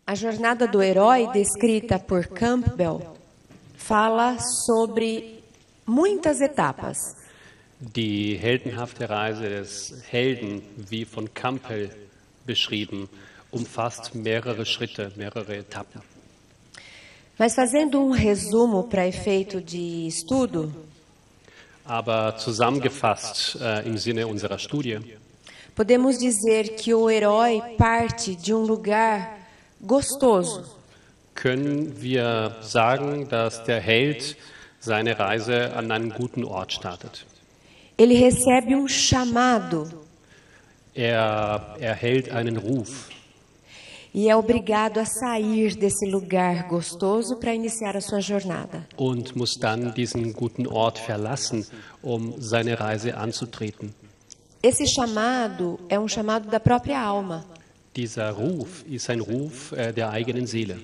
A jornada do herói, descrita por Campbell, fala sobre muitas etapas. Die heldenhafte Reise des Helden, wie von Campbell beschrieben, umfasst mehrere Schritte, mehrere Etappen. Mas fazendo um resumo para efeito de estudo, Aber zusammengefasst im Sinne unserer Studie podemos dizer que o herói parte de um lugar gostoso, können wir sagen, dass der Held seine Reise an einem guten Ort startet. ele recebe um chamado Er erhält einen Ruf e é obrigado a sair desse lugar gostoso para iniciar a sua jornada. und muss dann diesen guten Ort verlassen, um seine Reise anzutreten. Esse chamado é um chamado da própria alma. Dieser Ruf ist ein Ruf der eigenen Seele.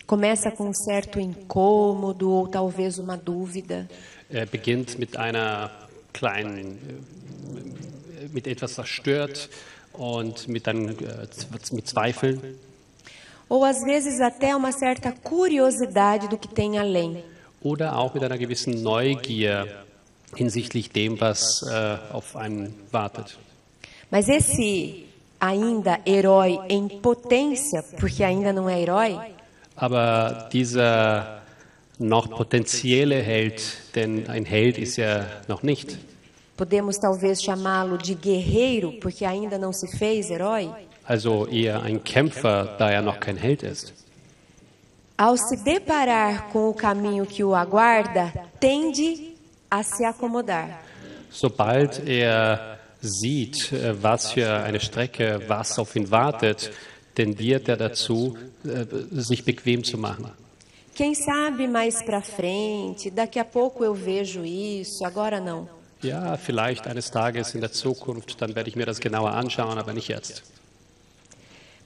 Começa com um certo incômodo ou talvez uma dúvida. Er beginnt mit einer kleinen, mit etwas, das stört und mit Zweifeln. Ou às vezes até uma certa curiosidade do que tem além. Oder auch mit einer gewissen Neugier hinsichtlich dem, was auf einen wartet. Mas esse ainda herói em potência, porque ainda não é herói, Aber dieser noch potenzielle Held, denn ein Held ist er noch nicht, podemos talvez chamá-lo de guerreiro, porque ainda não se fez herói, also eher ein Kämpfer, da er noch kein Held ist. ao se deparar com o caminho que o aguarda, tende a se acomodar. Sobald er sieht, was für eine Strecke, was auf ihn wartet, tendiert er dazu, sich bequem zu machen. Quem sabe mais para frente, daqui a pouco eu vejo isso, agora não. Ja, vielleicht eines Tages in der Zukunft, dann werde ich mir das genauer anschauen, aber nicht jetzt.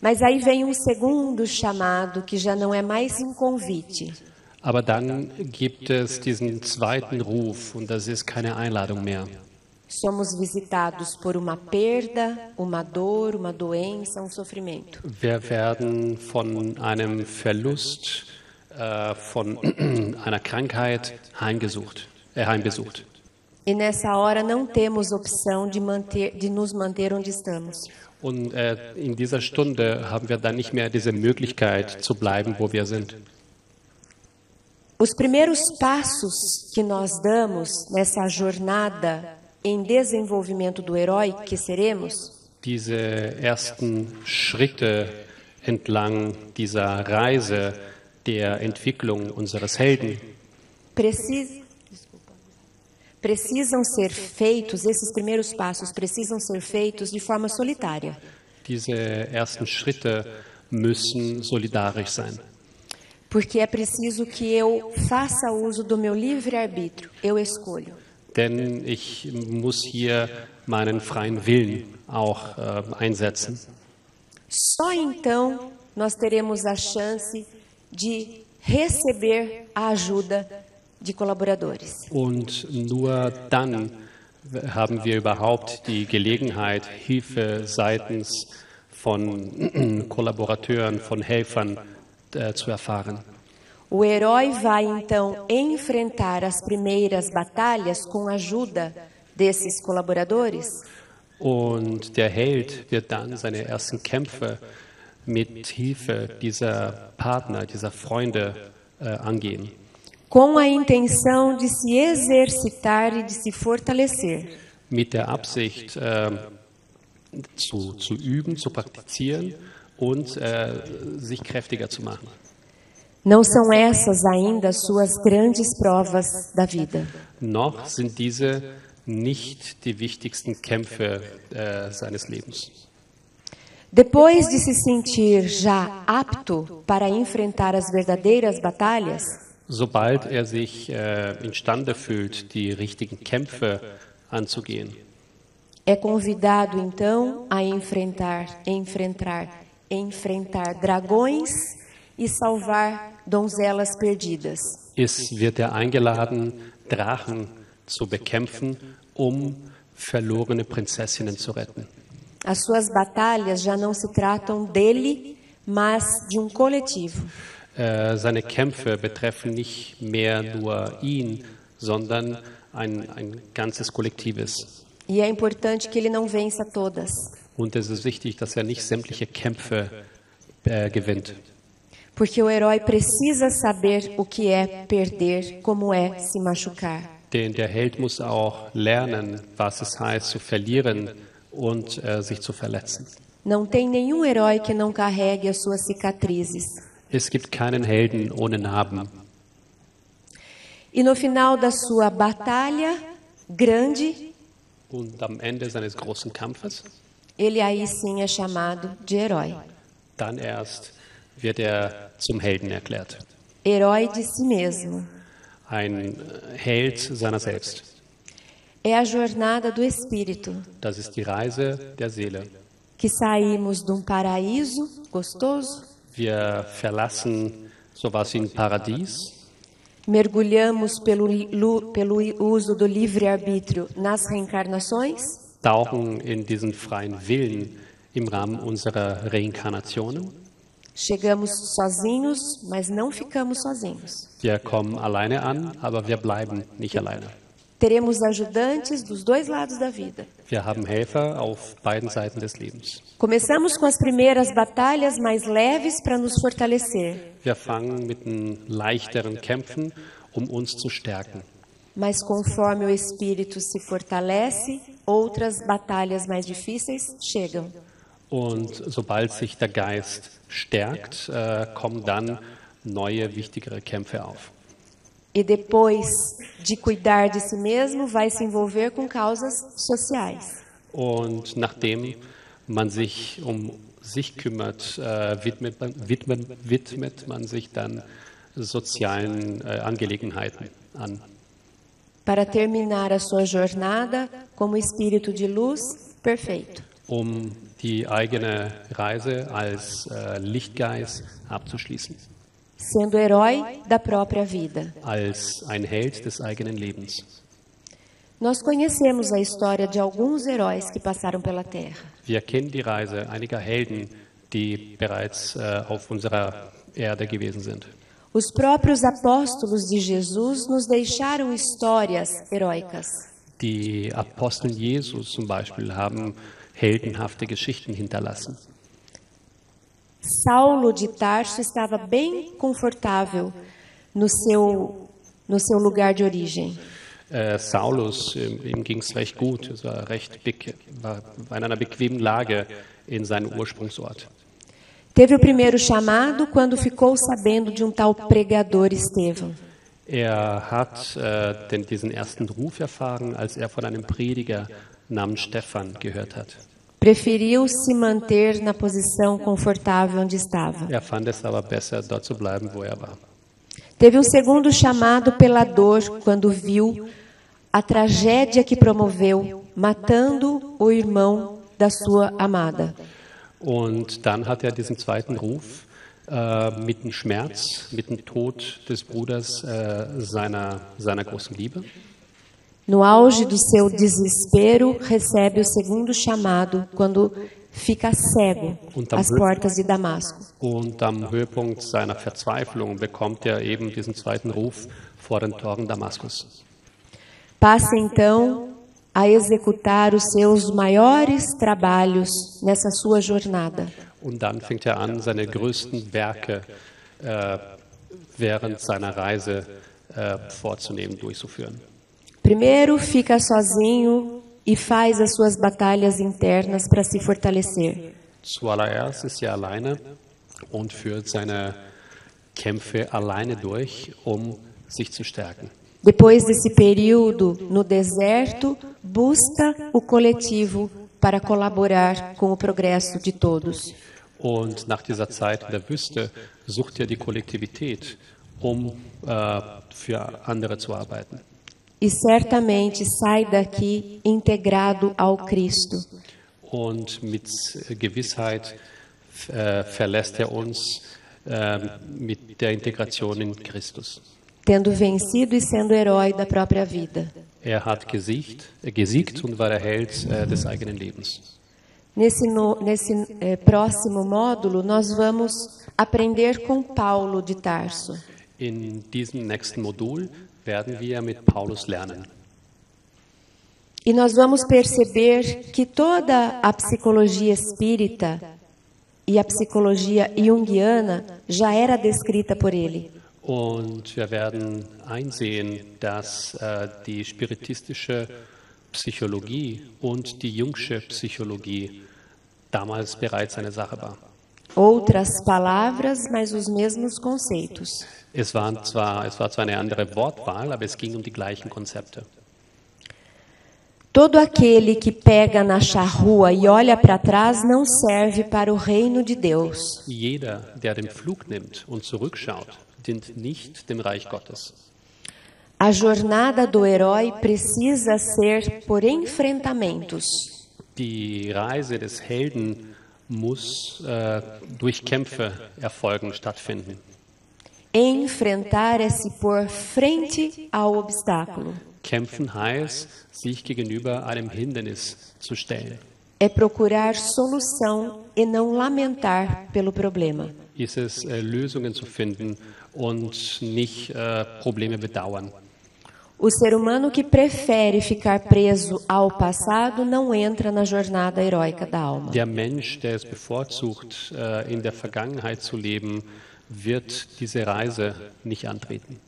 Mas aí vem um segundo chamado que já não é mais um convite. Aber dann gibt es diesen zweiten Ruf und das ist keine Einladung mehr. Somos visitados por uma perda, uma dor, uma doença, um sofrimento. Wir werden von einem Verlust, von einer Krankheit heimbesucht. E nessa hora não temos opção de nos manter onde estamos. Und in dieser Stunde haben wir dann nicht mehr diese Möglichkeit zu bleiben, wo wir sind. Os primeiros passos que nós damos nessa jornada em desenvolvimento do herói que seremos, Diese ersten Schritte entlang dieser Reise der Entwicklung unseres Helden precisam ser feitos, esses primeiros passos precisam ser feitos de forma solitária. Diese ersten Schritte müssen solidarisch sein. Porque é preciso que eu faça uso do meu livre-arbítrio, eu escolho. Denn ich muss hier meinen freien Willen auch einsetzen. Só então nós teremos a chance de receber a ajuda de colaboradores. Und nur dann haben wir überhaupt die Gelegenheit, Hilfe seitens von Kollaborateuren, von Helfern zu erfahren. O herói vai então enfrentar as primeiras batalhas com a ajuda desses colaboradores. Und der Held wird dann seine ersten Kämpfe mit Hilfe dieser Partner, dieser Freunde angehen. Com a intenção de se exercitar e de se fortalecer. Mit der Absicht, zu üben, zu praktizieren und sich kräftiger zu machen. Não são essas ainda suas grandes provas da vida. Noch sind diese nicht die wichtigsten Kämpfe seines Lebens. Depois de se sentir já apto para enfrentar as verdadeiras batalhas, Sobald er sich imstande fühlt, die richtigen Kämpfe anzugehen, é convidado então a enfrentar dragões e salvar donzelas perdidas. wird er eingeladen, Drachen zu bekämpfen, um verlorene Prinzessinnen zu retten. As suas batalhas já não se tratam dele, mas de coletivo. Seine Kämpfe betreffen nicht mehr nur ihn, sondern ein ganzes Kollektives. E é importante que ele não vença todas. Und es ist wichtig, dass nicht sämtliche Kämpfe gewinnt. Porque o herói precisa saber o que é perder, como é se machucar. Denn der Held muss auch lernen, was es heißt, zu verlieren und sich zu verletzen. Não tem nenhum herói que não carregue as suas cicatrizes. Es gibt keinen Helden ohne Narben. E no final da sua batalha grande, Und am Ende seines großen Kampfes, ele aí sim é chamado de herói. dann erst wird zum Helden erklärt. Herói de si mesmo. Ein Held seiner selbst. É a jornada do espírito. Das ist die Reise der Seele. Que saímos de paraíso gostoso. Wir verlassen sowas wie ein Paradies. Mergulhamos pelo uso do livre-arbítrio nas reencarnações. Tauchen in diesen freien Willen im Rahmen unserer Reinkarnationen. Chegamos sozinhos, mas não ficamos sozinhos. Wir kommen alleine an, aber wir bleiben nicht alleine. Teremos ajudantes dos dois lados da vida. Wir haben Helfer auf beiden Seiten des Lebens. Começamos com as primeiras batalhas mais leves para nos fortalecer. Wir fangen mit den leichteren Kämpfen, uns zu stärken. Mas conforme o espírito se fortalece, outras batalhas mais difíceis chegam. Und sobald sich der Geist stärkt, kommen dann neue, wichtigere Kämpfe auf. E depois de cuidar de si mesmo, vai se envolver com causas sociais. Und nachdem man sich sich kümmert, widmet man sich dann sozialen Angelegenheiten an. Para terminar a sua jornada como espírito de luz perfeito. Die eigene Reise als Lichtgeist abzuschließen. Sendo herói da própria vida. Als ein Held des eigenen Lebens. Nós conhecemos a história de alguns heróis que passaram pela Terra. Wir kennen die Reise einiger Helden, die bereits auf unserer Erde gewesen sind. Os próprios apóstolos de Jesus nos deixaram histórias heróicas. Die Apostel Jesus zum Beispiel haben heldenhafte Geschichten hinterlassen. Saulo de Tarso estava bem confortável no seu lugar de origem. Saulus, ihm ging es recht gut, es war in einer bequemen Lage in seinem Ursprungsort. Teve o primeiro chamado quando ficou sabendo de tal pregador Estevão. Hat diesen ersten Ruf erfahren, als von einem Prediger namens Stephan gehört hat. Preferiu se manter na posição confortável onde estava. Fand es aber besser, dort zu bleiben, wo war. Teve segundo chamado pela dor quando viu a tragédia que promoveu, matando o irmão da sua amada. Und dann hat diesen zweiten Ruf mit dem Schmerz, mit dem Tod des Bruders seiner großen Liebe. No auge do seu desespero, recebe o segundo chamado quando fica cego às portas de Damasco. Und am Höhepunkt seiner Verzweiflung bekommt eben diesen zweiten Ruf vor den Toren Damaskus. Passa então a executar os seus maiores trabalhos nessa sua jornada. Und dann fängt an, seine größten Werke während seiner Reise vorzunehmen, durchzuführen. Primeiro fica sozinho e faz as suas batalhas internas para se fortalecer. Zuallererst ist alleine und führt seine Kämpfe alleine durch, sich zu stärken. Depois desse período no deserto, busca o coletivo para colaborar com o progresso de todos. Und nach dieser Zeit in der Wüste sucht die Kollektivität, für andere zu arbeiten. E certamente sai daqui integrado ao Cristo. Und mit Gewissheit verlässt uns mit der Integration in Christus. Tendo vencido e sendo herói da própria vida. Hat gesiegt und war der Held des eigenen Lebens. Nesse próximo módulo, nós vamos aprender com Paulo de Tarso. In diesem nächsten Modul werden wir mit Paulus lernen. E nós vamos perceber que toda a psicologia espírita e a psicologia junguiana já era descrita por ele. Und wir werden einsehen, dass die spiritistische Psychologie und die Jungsche Psychologie damals bereits eine Sache war. Outras palavras, mas os mesmos conceitos. Es war zwar eine andere Wortwahl, aber es ging um die gleichen Konzepte. Todo aquele que pega na charrua e olha para trás não serve para o reino de Deus. Jeder, der den Flug nimmt und zurückschaut, dient nicht dem Reich Gottes. A jornada do herói precisa ser por enfrentamentos. Die Reise des Helden muss durch Kämpfe erfolgen, stattfinden. Enfrentar é se pôr frente ao obstáculo. Kämpfen heißt, sich gegenüber einem Hindernis zu stellen. É procurar solução e não lamentar pelo problema. Ist es, Lösungen zu finden und nicht Probleme bedauern. O ser humano que prefere ficar preso ao passado não entra na jornada heróica da alma. Der Mensch, der es bevorzugt, in der Vergangenheit zu leben, wird diese Reise nicht antreten.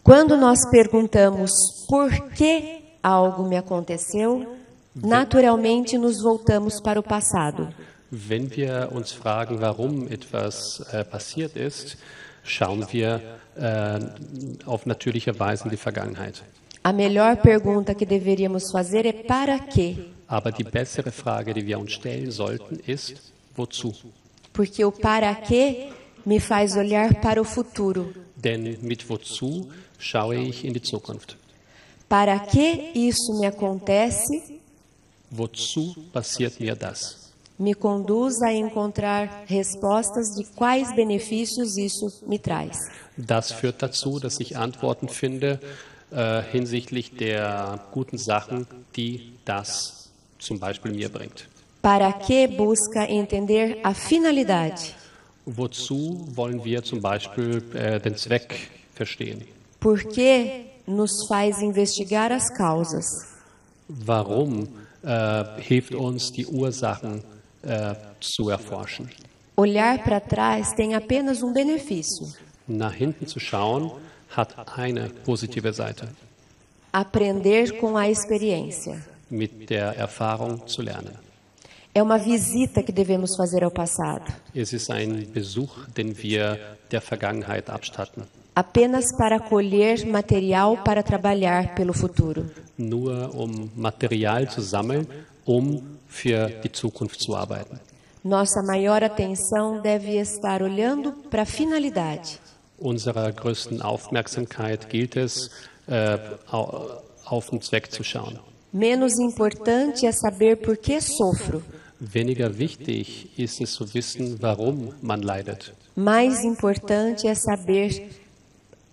Quando nós perguntamos por que algo me aconteceu, naturalmente nos voltamos para o passado. Wenn wir uns fragen, warum etwas passiert ist, schauen wir auf natürliche Weise in die Vergangenheit. A melhor pergunta que deveríamos fazer é para quê? Aber die bessere Frage, die wir uns stellen sollten, ist, wozu? Porque o para quê me faz olhar para o futuro. Denn mit wozu schaue ich in die Zukunft? Para que isso me acontece? Wozu passiert mir das? Me conduz a encontrar respostas de quais benefícios isso me traz. Das führt dazu, dass ich Antworten finde hinsichtlich der guten Sachen, die das zum Beispiel mir bringt. Para que busca entender a finalidade? Wozu wollen wir zum Beispiel den Zweck verstehen? Por que nos faz investigar as causas? Warum hilft uns, die Ursachen zu erforschen? Olhar para trás tem apenas benefício. Nach hinten zu schauen, hat eine positive Seite. Aprender com a experiência. Mit der Erfahrung zu lernen. É uma visita que devemos fazer ao passado. Es ist ein Besuch, den wir der Vergangenheit abstatten. Apenas para colher material para trabalhar pelo futuro. Nur Material zu sammeln, für die Zukunft zu arbeiten. Nossa maior atenção deve estar olhando para a finalidade. Unserer größten Aufmerksamkeit gilt es, auf den Zweck zu schauen. Menos importante é saber por que sofro. Weniger wichtig ist es zu wissen, warum man leidet. Mais importante é saber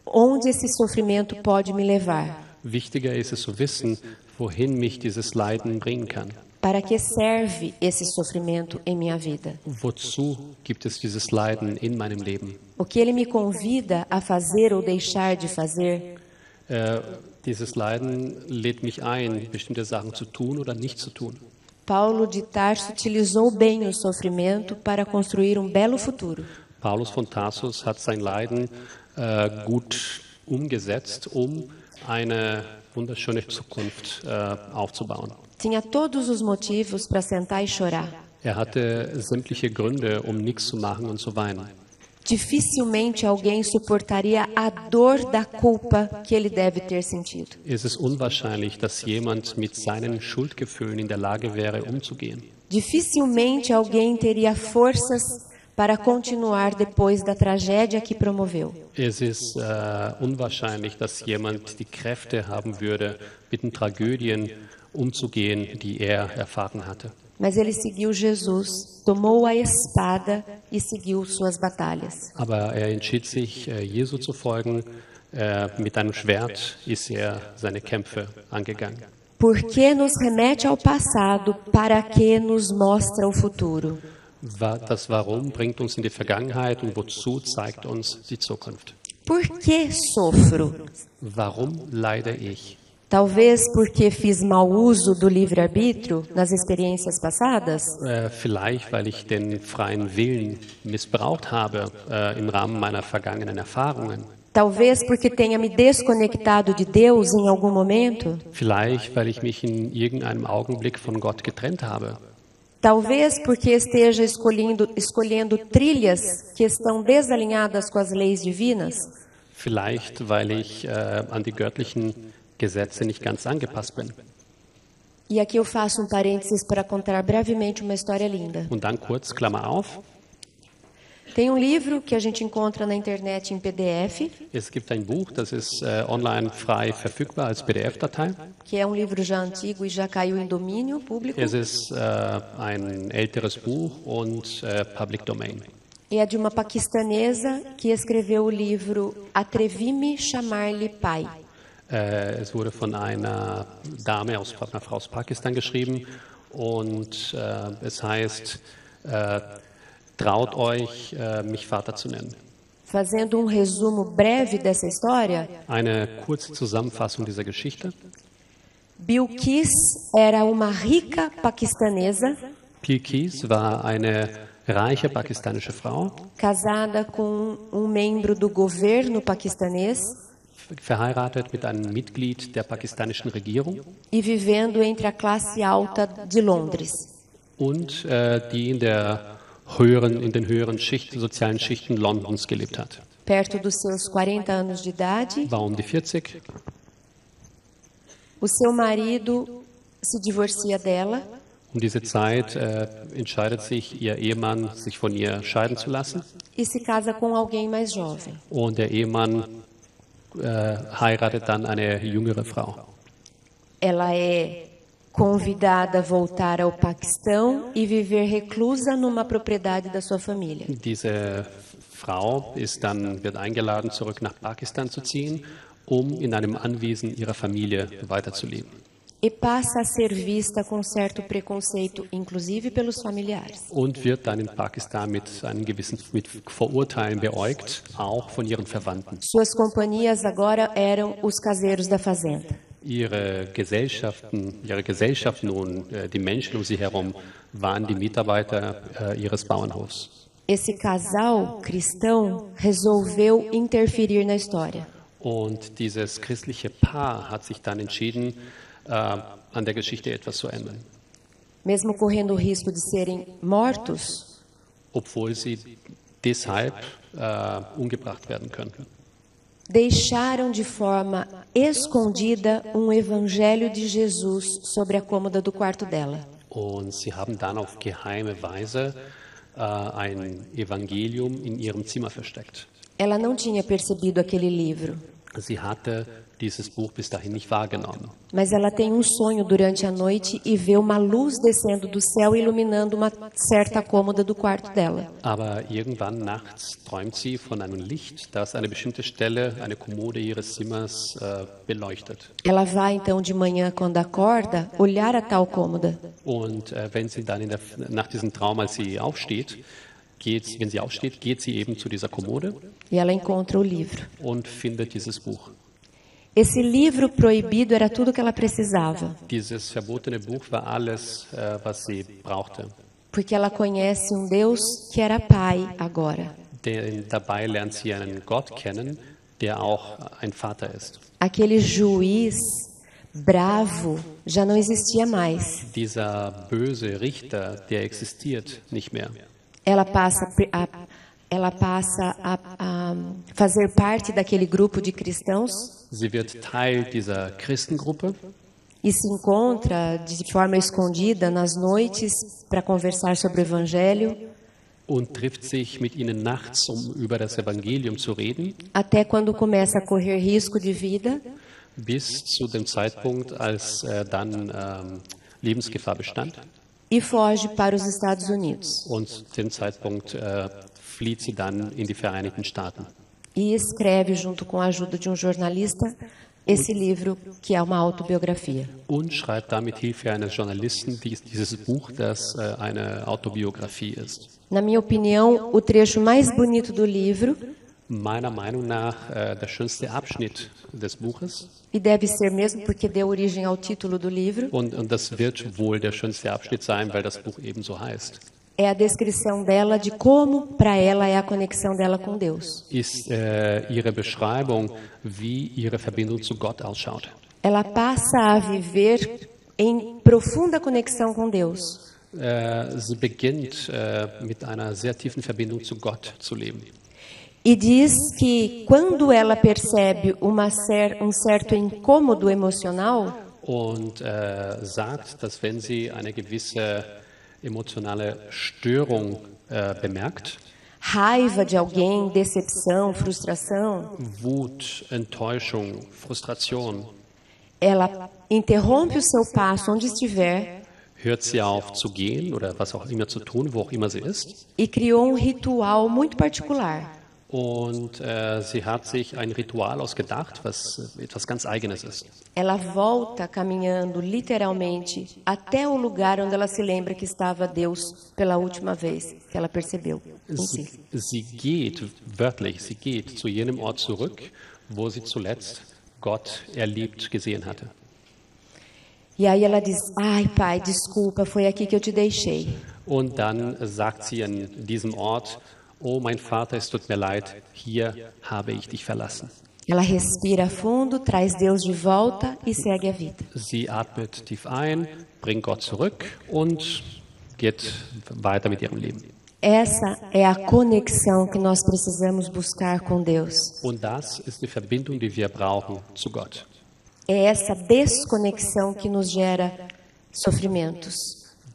onde esse sofrimento pode me levar. Wichtiger ist es zu wissen, wohin mich dieses Leiden bringen kann. Para que serve esse sofrimento em minha vida? Wozu gibt es dieses Leiden in meinem Leben? O que ele me convida a fazer ou deixar de fazer? Dieses Leiden lädt mich ein, bestimmte Sachen zu tun oder nicht zu tun. Paulo de Tarso utilizou bem o sofrimento para construir belo futuro. Paulus von Tarsus hat sein Leiden gut umgesetzt, eine wunderschöne Zukunft aufzubauen. Tinha todos os motivos para sentar e chorar. Er hatte sämtliche Gründe, nichts zu machen und zu weinen. Dificilmente alguém suportaria a dor da culpa que ele deve ter sentido. Es ist unwahrscheinlich, dass jemand mit seinen Schuldgefühlen in der Lage wäre, umzugehen. Dificilmente alguém teria forças para continuar depois da tragédia que promoveu. Es ist unwahrscheinlich, dass jemand die Kräfte haben würde, mit den Tragödien umzugehen, die er erfahren hatte. Mas ele seguiu Jesus, tomou a espada e seguiu suas batalhas. Aber er entschied sich, Jesu zu folgen. Mit einem Schwert ist er seine Kämpfe angegangen. Porque nos remete ao passado, para que nos mostra o futuro. Das Warum bringt uns in die Vergangenheit und wozu zeigt uns die Zukunft. Por que sofro? Warum leide ich? Talvez porque fiz mau uso do livre-arbítrio nas experiências passadas? Vielleicht, weil ich den freien Willen missbraucht habe im Rahmen meiner vergangenen Erfahrungen. Talvez porque tenha me desconectado de Deus em algum momento? Vielleicht, weil ich mich in irgendeinem Augenblick von Gott getrennt habe. Talvez porque esteja escolhendo trilhas que estão desalinhadas com as leis divinas? Vielleicht, weil ich an die göttlichen Gesetze nicht ganz angepasst bin. E aqui eu faço parênteses para contar brevemente uma história linda. Und dann kurz, Klammer auf, Tem livro que a gente encontra na internet em PDF, es gibt ein Buch, das ist online frei verfügbar als PDF-Datei. que é livro já antigo e já caiu em domínio público. Es ist ein älteres Buch und Public Domain. E é de uma paquistanesa que escreveu o livro Atrevi-me chamar-lhe pai. Es wurde von einer Dame, einer Frau aus Pakistan geschrieben und es heißt, traut euch, mich Vater zu nennen. Fazendo resumo breve dessa história, Eine kurze Zusammenfassung dieser Geschichte. Bilquis era uma rica paquistanesa, Bilquis war eine reiche pakistanische Frau, casada com membro do governo paquistanês verheiratet mit einem Mitglied der pakistanischen Regierung e vivendo entre a classe alta de Londres. und die in den höheren sozialen Schichten Londons gelebt hat. Perto dos seus 40 anos de idade, War um die 40. o seu marido se divorcia dela Um diese Zeit entscheidet sich ihr Ehemann, sich von ihr scheiden zu lassen. e se casa com alguém mais jovem. Und der Ehemann heiratet dann eine jüngere Frau. Ela é convidada a voltar ao Paquistão e viver reclusa numa propriedade da sua família. Diese Frau wird eingeladen, zurück nach Pakistan zu ziehen, um in einem Anwesen ihrer Familie weiterzuleben. E passa a ser vista com certo preconceito, inclusive pelos familiares. Und wird dann in Pakistan mit Vorurteilen beäugt, auch von ihren Verwandten. Suas companhias agora eram os caseiros da fazenda. Ihre Gesellschaft nun, die Menschen um sie herum, waren die Mitarbeiter ihres Bauernhofs. Esse casal cristão resolveu interferir na história. Und dieses christliche Paar hat sich dann entschieden, an der Geschichte etwas zu ändern. Mesmo correndo o risco de serem mortos, Obwohl sie deshalb umgebracht werden könnten. deixaram de forma escondida evangelho de Jesus sobre a cômoda do quarto dela. Und sie haben dann auf geheime Weise ein Evangelium in ihrem Zimmer versteckt. Ela não tinha percebido aquele livro, Sie hatte dieses Buch bis dahin nicht wahrgenommen. mas ela tem sonho durante a noite e vê uma luz descendo do céu iluminando uma certa cômoda do quarto dela. Aber irgendwann nachts träumt sie von einem Licht, das eine bestimmte Stelle, eine Kommode ihres Zimmers beleuchtet. Ela vai então de manhã, quando acorda, olhar a tal cômoda. Und wenn sie dann nach diesem Traum, als sie aufsteht, geht sie eben zu dieser Kommode E ela encontra o livro. und findet dieses Buch. Esse livro proibido era tudo que ela precisava, Dieses verbotene Buch war alles, was sie brauchte. porque ela conhece Deus que era pai agora. Denn dabei lernt sie einen Gott kennen, der auch ein Vater ist. Aquele juiz bravo já não existia mais. Dieser böse Richter, der existiert nicht mehr. Ela passa a fazer parte daquele grupo de cristãos Sie wird Teil dieser Christengruppe e se encontra de forma escondida nas noites para conversar sobre o Evangelho, und trifft sich mit ihnen nachts, um über das Evangelium zu reden, até quando começa a correr risco de vida bis zu dem Zeitpunkt, als dann Lebensgefahr bestand. e foge para os Estados Unidos. Und zu dem Zeitpunkt flieht sie dann in die Vereinigten Staaten. E escreve, junto com a ajuda de jornalista, esse livro que é uma autobiografia. Und schreibt damit Hilfe eines Journalisten dieses Buch, das eine Autobiografie ist. Na minha opinião, o trecho mais bonito do livro, Meiner Meinung nach der schönste Abschnitt des Buches. e deve ser mesmo porque deu origem ao título do livro, Und das wird wohl der schönste Abschnitt sein, weil das Buch ebenso heißt. é a descrição dela de como, para ela, é a conexão dela com Deus. Ist ihre Beschreibung, wie ihre Verbindung zu Gott ausschaut. Ela passa a viver em profunda conexão com Deus. Sie beginnt mit einer sehr tiefen Verbindung zu Gott zu leben. E diz que quando ela percebe um certo incômodo emocional, Und sagt, dass wenn sie eine gewisse emotionale Störung bemerkt, raiva de alguém, decepção, frustração, Wut, Enttäuschung, Frustration, ela interrompe o seu passo onde estiver hört sie auf zu gehen oder was auch immer zu tun, wo auch immer sie ist. e criou um ritual muito particular. Und sie hat sich ein Ritual ausgedacht, was etwas ganz Eigenes ist. Ela volta caminhando literalmente até o lugar onde ela se lembra que estava Deus pela última vez que ela percebeu em si. Sie geht, wörtlich, sie geht zu jenem Ort zurück, wo sie zuletzt Gott erlebt gesehen hatte. E aí ela diz: ai, pai, desculpa, foi aqui que eu te deixei. Und dann sagt sie an diesem Ort, oh mein Vater, es tut mir leid, hier habe ich dich verlassen. Ela respira fundo, traz Deus de volta e segue a vida. Sie atmet tief ein, bringt Gott zurück und geht weiter mit ihrem Leben. Essa é a conexão que nós precisamos buscar com Deus. Und das ist die Verbindung, die wir brauchen zu Gott. É essa desconexão que nos gera sofrimentos.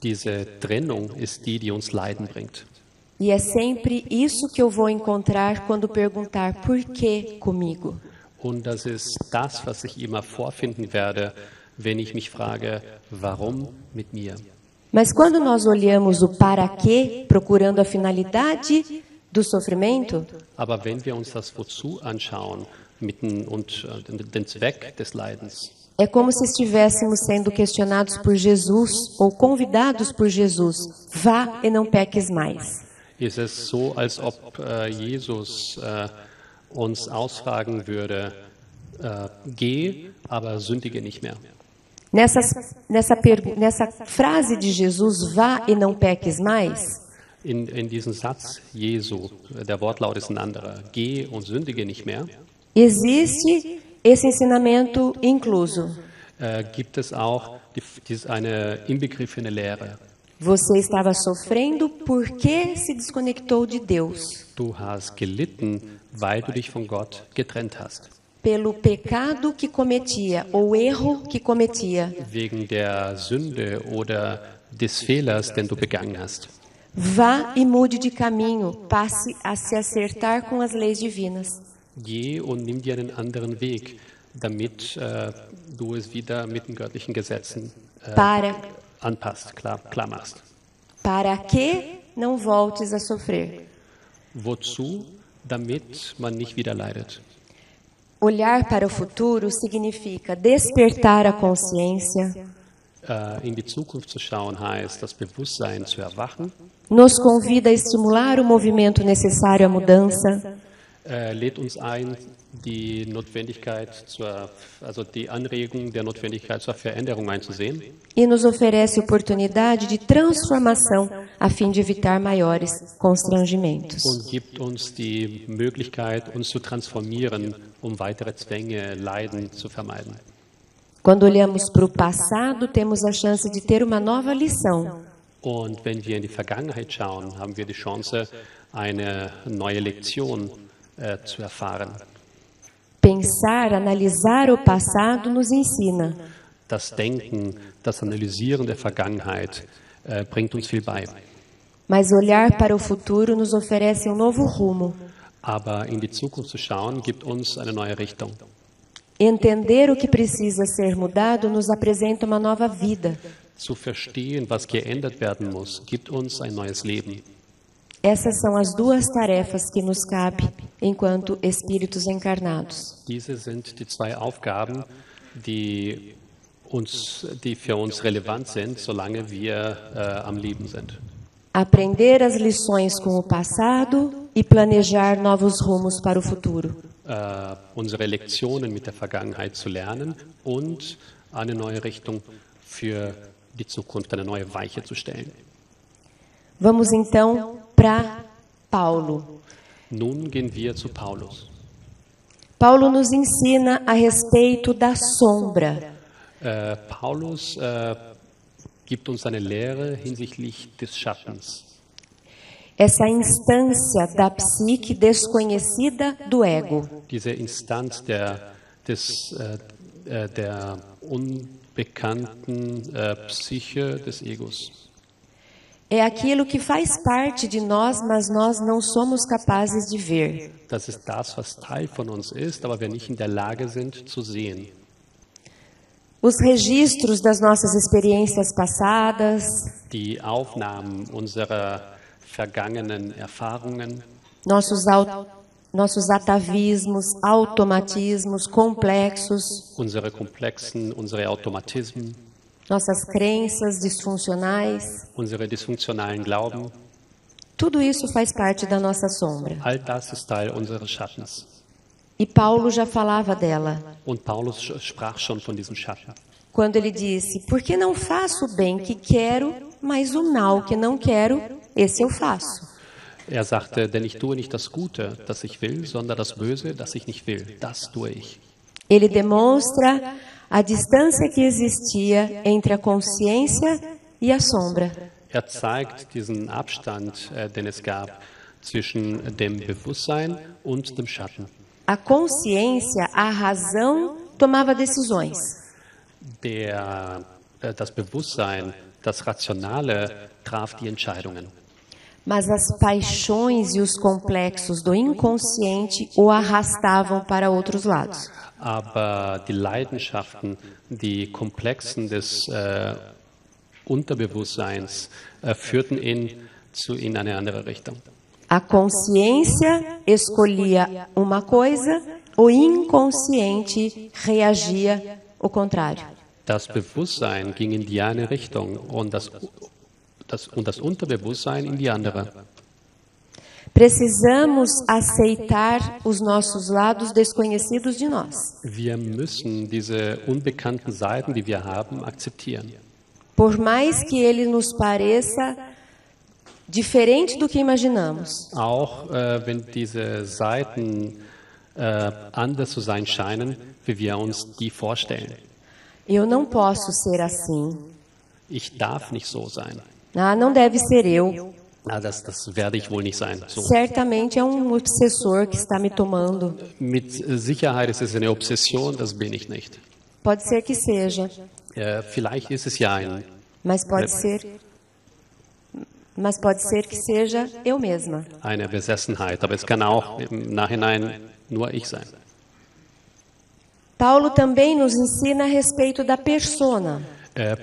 Diese Trennung ist die, die uns Leiden bringt. E é sempre isso que eu vou encontrar quando perguntar por que comigo. Und das ist das, was ich immer vorfinden werde, wenn ich mich frage, warum mit mir? Mas quando nós olhamos o para quê, procurando a finalidade do sofrimento, Aber wenn wir uns das Wozu anschauen und den Zweck des Leidens, é como se estivéssemos sendo questionados por Jesus ou convidados por Jesus. Vá e não peques mais. ist es so, als ob Jesus uns ausfragen würde, geh, aber sündige nicht mehr. Nessa frase de Jesus, vá e não peques mais, In diesem Satz Jesu, der Wortlaut ist ein anderer, geh und sündige nicht mehr, existe esse ensinamento incluso. gibt es auch eine inbegriffene Lehre. Você estava sofrendo porque se desconectou de Deus, Du hast gelitten, weil du dich von Gott getrennt hast. pelo pecado que cometia ou erro que cometia. Wegen der Sünde oder des Fehlers, den du begangen hast. Vá e mude de caminho, passe a se acertar com as leis divinas. Geh und nimm dir einen anderen Weg, damit du es wieder mit den göttlichen Gesetzen anpasst, klar machst. Para que não voltes a sofrer. Wozu? Damit man nicht wieder leidet. Olhar para o futuro significa despertar a consciência, In die Zukunft zu schauen heißt, das Bewusstsein zu erwachen, nos convida a estimular o movimento necessário à mudança, lädt uns ein, die Anregung der Notwendigkeit zur Veränderung einzusehen e nos oferece oportunidade de transformação a fim de evitar maiores constrangimentos. und gibt uns die Möglichkeit, uns zu transformieren, um weitere Zwänge, Leiden zu vermeiden. Quando olhamos para o passado, temos a chance de ter uma nova lição. Und wenn wir in die Vergangenheit schauen, haben wir die Chance, eine neue Lektion zu erfahren. Pensar, analisar o passado nos ensina. Das Denken, das Analysieren der Vergangenheit bringt uns viel bei. Mas olhar para o futuro nos oferece um novo rumo. Aber in die Zukunft zu schauen, gibt uns eine neue Richtung. Entender o que precisa ser mudado nos apresenta uma nova vida. Zu verstehen, was geändert werden muss, gibt uns ein neues Leben. Essas são as duas tarefas que nos cabe enquanto espíritos encarnados. Diese sind die zwei Aufgaben, die für uns relevant sind, solange wir am Leben sind. Aprender as lições com o passado e planejar novos rumos para o futuro. Unsere Lektionen mit der Vergangenheit zu lernen und eine neue Richtung für die Zukunft, eine neue Weiche zu stellen. Vamos então para Paulo. Nun gehen wir zu Paulus. Paulo nos ensina a respeito da sombra. Paulus gibt uns eine Lehre hinsichtlich des Schattens. Essa instância da psique desconhecida do ego. Diese Instanz der unbekannten Psyche des Egos. É aquilo que faz parte de nós, mas nós não somos capazes de ver. Das ist das, was Teil von uns ist, aber wir nicht in der Lage sind zu sehen. Os registros das nossas experiências passadas, Die Aufnahmen unserer vergangenen Erfahrungen, nossos atavismos, automatismos, complexos, unsere Automatismen, nossas crenças disfuncionais, unsere dysfunktionalen Glauben, tudo isso faz parte da nossa sombra. all das ist Teil unseres Schattens. E Paulo já falava dela, Und Paulus sprach schon von diesem Schatten. quando ele disse: porque não faço o bem que quero, mas o mal que não quero, esse eu faço. Er sagte, denn ich tue nicht das Gute, das ich will, sondern das Böse, das ich nicht will. Das tue ich. Ele demonstra a distância que existia entre a consciência e a sombra. Er zeigt diesen Abstand, den es gab zwischen dem Bewusstsein und dem Schatten. A consciência, a razão, tomava decisões. Das Bewusstsein, das Rationale traf die Entscheidungen. Mas as paixões e os complexos do inconsciente o arrastavam para outros lados. Aber die Leidenschaften, die Komplexen des Unterbewusstseins führten ihn in eine andere Richtung. A consciência escolhia uma coisa, o inconsciente reagia o contrário. Das Bewusstsein ging in die eine Richtung und das Unterbewusstsein in die andere. Precisamos aceitar os nossos lados desconhecidos de nós. Wir müssen diese unbekannten Seiten, die wir haben, akzeptieren. Por mais que ele nos pareça diferente do que imaginamos. Auch wenn diese Seiten anders zu sein scheinen, wie wir uns die vorstellen. Eu não posso ser assim. Ich darf nicht so sein. Ah, não deve ser eu. Das werde ich wohl nicht sein. So. Certamente é obsessor que está me tomando. Mit Sicherheit ist es eine Obsession, das bin ich nicht. Pode ser que seja. Vielleicht ist es ja ein. Mas pode ser que seja eu mesma. Eine Besessenheit, aber es kann auch im Nachhinein nur ich sein. Paulo também nos ensina a respeito da persona.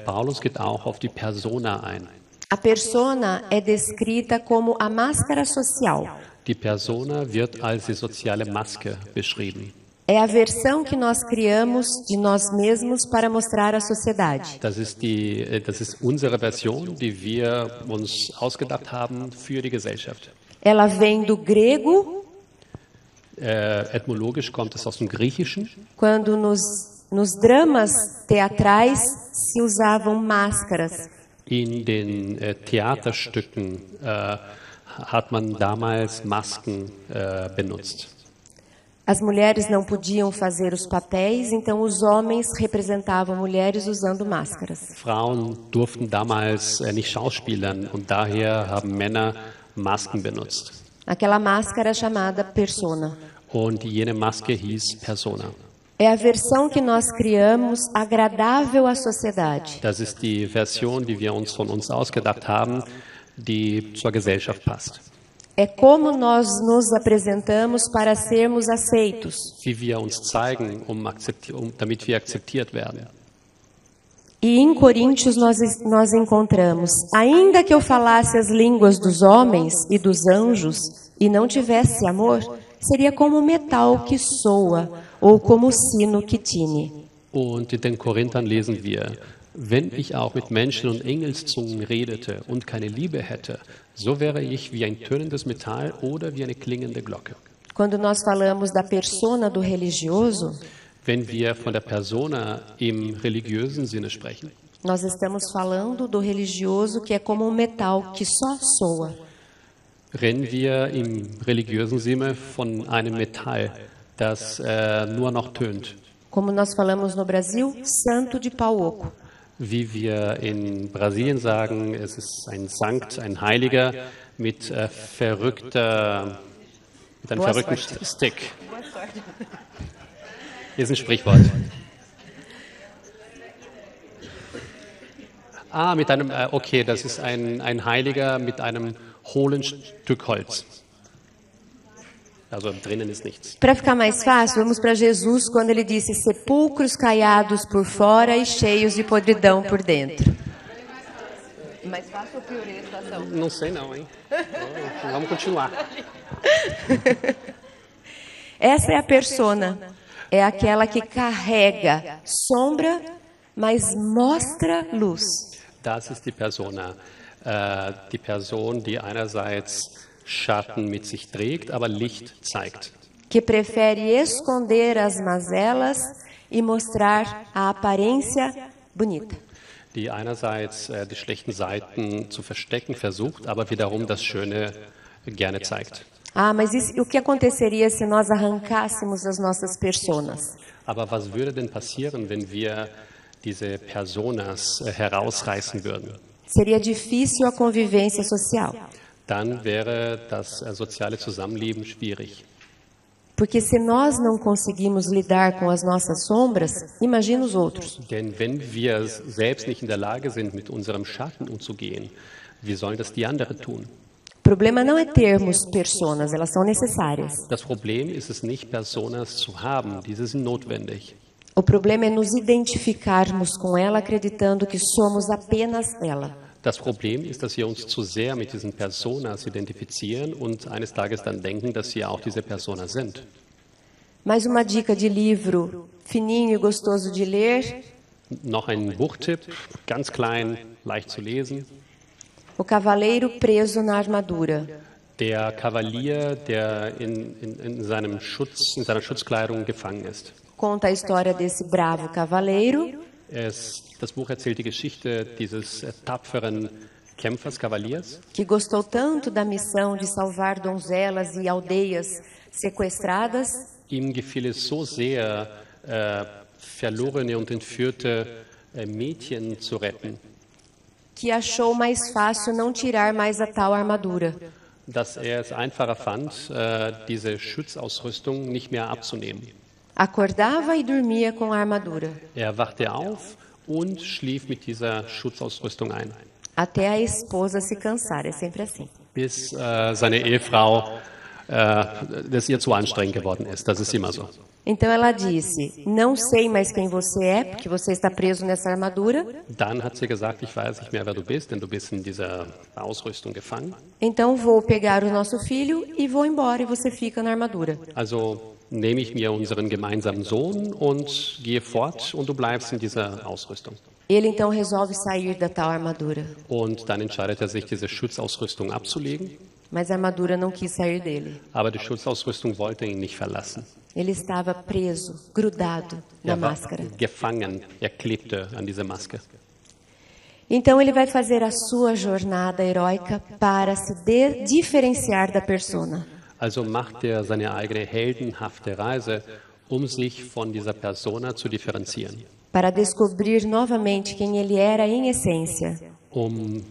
Paulus geht auch auf die Persona ein. A persona é descrita como a máscara social. Die Persona wird als die soziale Maske beschrieben. É a versão que nós criamos de nós mesmos para mostrar à sociedade. Das ist unsere Version, die wir uns ausgedacht haben für die Gesellschaft. Ela vem do grego. Etymologisch kommt es aus dem Griechischen. Quando nos dramas teatrais se usavam máscaras. In den Theaterstücken hat man damals Masken benutzt. As mulheres não podiam fazer os papéis, então os homens representavam mulheres usando máscaras. Frauen durften damals nicht schauspielern und daher haben Männer Masken benutzt. Aquela máscara chamada persona. Und jene Maske hieß Persona. É a versão que nós criamos agradável à sociedade. Das ist die Version, die wir uns von uns ausgedacht haben, die zur Gesellschaft passt. É como nós nos apresentamos para sermos aceitos. Wie wir uns zeigen, damit wir akzeptiert werden. E em Coríntios nós encontramos: ainda que eu falasse as línguas dos homens e dos anjos e não tivesse amor, seria como metal que soa ou como sino que tine. Und in den Korinthern lesen wir, wenn ich auch mit Menschen und Engelszungen redete und keine Liebe hätte, so wäre ich wie ein tönendes Metall oder wie eine klingende Glocke. Quando nós falamos da persona do religioso, Wenn wir von der Persona im religiösen Sinne sprechen, nós estamos falando do religioso que é como um metal que só soa. reden wir im religiösen Sinne von einem Metall, das nur noch tönt. Como nós falamos no Brasil, santo de pau oco. Wie wir in Brasilien sagen, es ist ein Sankt, ein Heiliger mit einem verrückten Stick. Hier ist ein Sprichwort. Mit einem, okay, das ist ein Heiliger mit einem hohlen Stück Holz. Also drinnen ist nichts. Para ficar mais fácil, vamos para Jesus quando ele disse: sepulcros caiados por fora e cheios de podridão por dentro. Mais fácil ou piorei a situação? Não sei não, hein? Vamos continuar. Essa é a persona. É aquela que carrega sombra, mas mostra luz. Das ist die Persona. Die Person, die einerseits Schatten mit sich trägt, aber Licht zeigt. Que prefere esconder as mazelas e mostrar a aparência bonita. Die einerseits die schlechten Seiten zu verstecken versucht, aber wiederum das Schöne gerne zeigt. Mas o que aconteceria se nós arrancássemos as nossas personas? Aber was würde denn passieren, wenn wir diese Personas herausreißen würden? Seria difícil a convivência social. Dann wäre das soziale Zusammenleben schwierig. Porque se nós não conseguimos lidar com as nossas sombras, imagina os outros. Denn wenn wir selbst nicht in der Lage sind, mit unserem Schatten umzugehen, wie sollen das die anderen tun? O problema não é termos personas, elas são necessárias. Das Problem ist es nicht, Personas zu haben, diese sind notwendig. O problema é nos identificarmos com ela, acreditando que somos apenas ela. Das Problem ist, dass wir uns zu sehr mit diesen Personas identifizieren und eines Tages dann denken, dass sie auch diese Personas sind. Mais uma dica de livro fininho e gostoso de ler. Noch ein Buchtipp, ganz klein, leicht zu lesen. O Cavaleiro Preso na Armadura. Der Kavalier, der in seiner Schutzkleidung gefangen ist. Conta a história desse bravo cavaleiro. Das Buch erzählt die Geschichte dieses tapferen Kämpfers, Kavaliers, que gostou tanto da missão de salvar donzelas e aldeias sequestradas, ihm gefiel es so sehr, verlorene und entführte Mädchen zu retten, que achou mais fácil não tirar mais a tal armadura. dass es einfacher fand, diese Schutzausrüstung nicht mehr abzunehmen. Acordava e dormia com a armadura. Wachte auf und schlief mit dieser Schutzausrüstung ein. Até a esposa se cansar, é sempre assim. Bis seine Ehefrau, das ihr zu anstrengend geworden ist. Das ist immer so. Então ela disse: não sei mais quem você é, porque você está preso nessa armadura. Dann hat sie gesagt, ich weiß nicht mehr, wer du bist, denn du bist in dieser Ausrüstung gefangen. Então vou pegar o nosso filho e vou embora e você fica na armadura. Also nehme ich mir unseren gemeinsamen Sohn und gehe fort und du bleibst in dieser Ausrüstung. Ele então resolve sair da tal armadura. Und dann entscheidet sich, diese Schutzausrüstung abzulegen. Mas a armadura não quis sair dele. Aber die Schutzausrüstung wollte ihn nicht verlassen. Ele estava preso, grudado na máscara. Gefangen, klebte an dieser Maske. Então ele vai fazer a sua jornada heróica para se diferenciar da persona. Also macht seine eigene heldenhafte Reise, sich von dieser Persona zu differenzieren. Para descobrir novamente quem ele era em essência.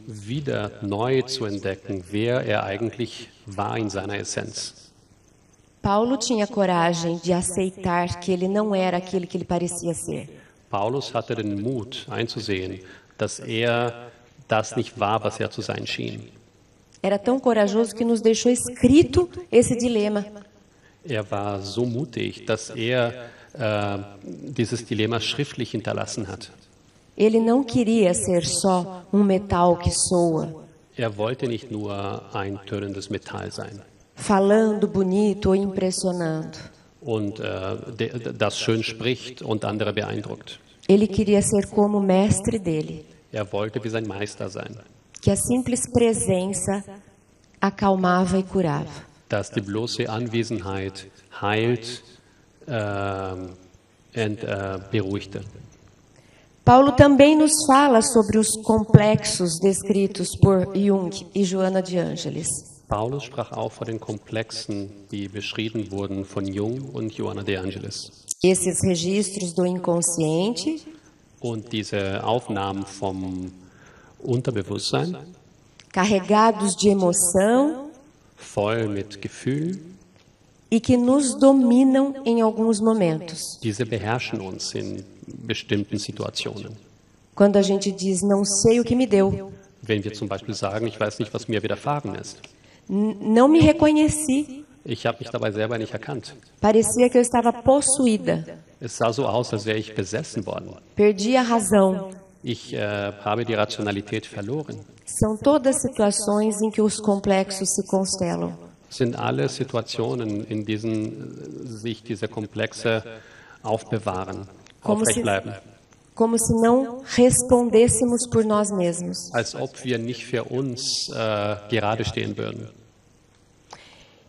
Wieder neu zu entdecken, wer eigentlich war in seiner Essenz. Paulo tinha coragem de aceitar que ele não era aquele que ele parecia ser. Paulus hatte den Mut einzusehen, dass das nicht war, was zu sein schien. Era tão corajoso que nos deixou escrito esse dilema. War so mutig, dass dieses Dilemma schriftlich hinterlassen hat. Ele não queria ser só metal que soa, Er wollte nicht nur ein tönendes Metall sein falando bonito ou impressionando. und das schön spricht und andere beeindruckt. Ele queria ser como o mestre dele, Er wollte wie sein Meister sein, que a simples presença acalmava e curava. dass die bloße Anwesenheit heilt und beruhigte. Paulo também nos fala sobre os complexos descritos por Jung e Joana de Ângeles. Paulus sprach auch von den Komplexen, die beschrieben wurden von Jung und Johanna de Angelis. Esses registros do inconsciente, Und diese Aufnahmen vom Unterbewusstsein, carregados de emoção voll mit Gefühlen, e que nos dominam em alguns momentos. diese beherrschen uns in bestimmten Situationen. Quando a gente diz, não sei o que me deu, Wenn wir zum Beispiel sagen, ich weiß nicht, was mir widerfahren ist. não me reconheci, Ich habe mich dabei selber nicht erkannt. parecia que eu estava possuída, Es sah so aus, als wäre ich besessen worden. perdi a razão. Ich habe die Rationalität verloren. São todas situações em que os complexos se constelam. Es sind alle Situationen, in denen sich diese Komplexe aufbewahren, aufrecht bleiben. Como se não respondêssemos por nós mesmos. Als ob wir nicht für uns gerade stehen würden.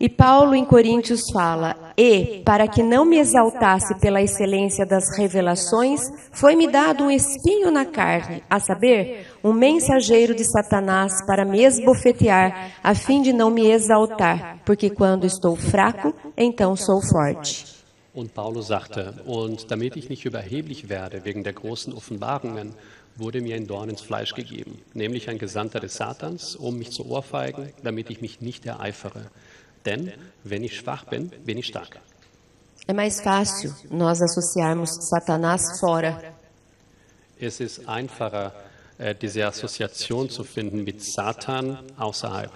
E Paulo em Coríntios fala, e, para que não me exaltasse pela excelência das revelações, foi-me dado um espinho na carne, a saber, um mensageiro de Satanás para me esbofetear, a fim de não me exaltar, porque quando estou fraco, então sou forte. Und Paulus sagte, und damit ich nicht überheblich werde wegen der großen Offenbarungen, wurde mir ein Dorn ins Fleisch gegeben, nämlich ein Gesandter des Satans, um mich zu ohrfeigen, damit ich mich nicht ereifere. Denn wenn ich schwach bin, bin ich stark. É mais fácil nós associarmos Satanás fora. Es ist einfacher, diese Assoziation zu finden mit Satan außerhalb.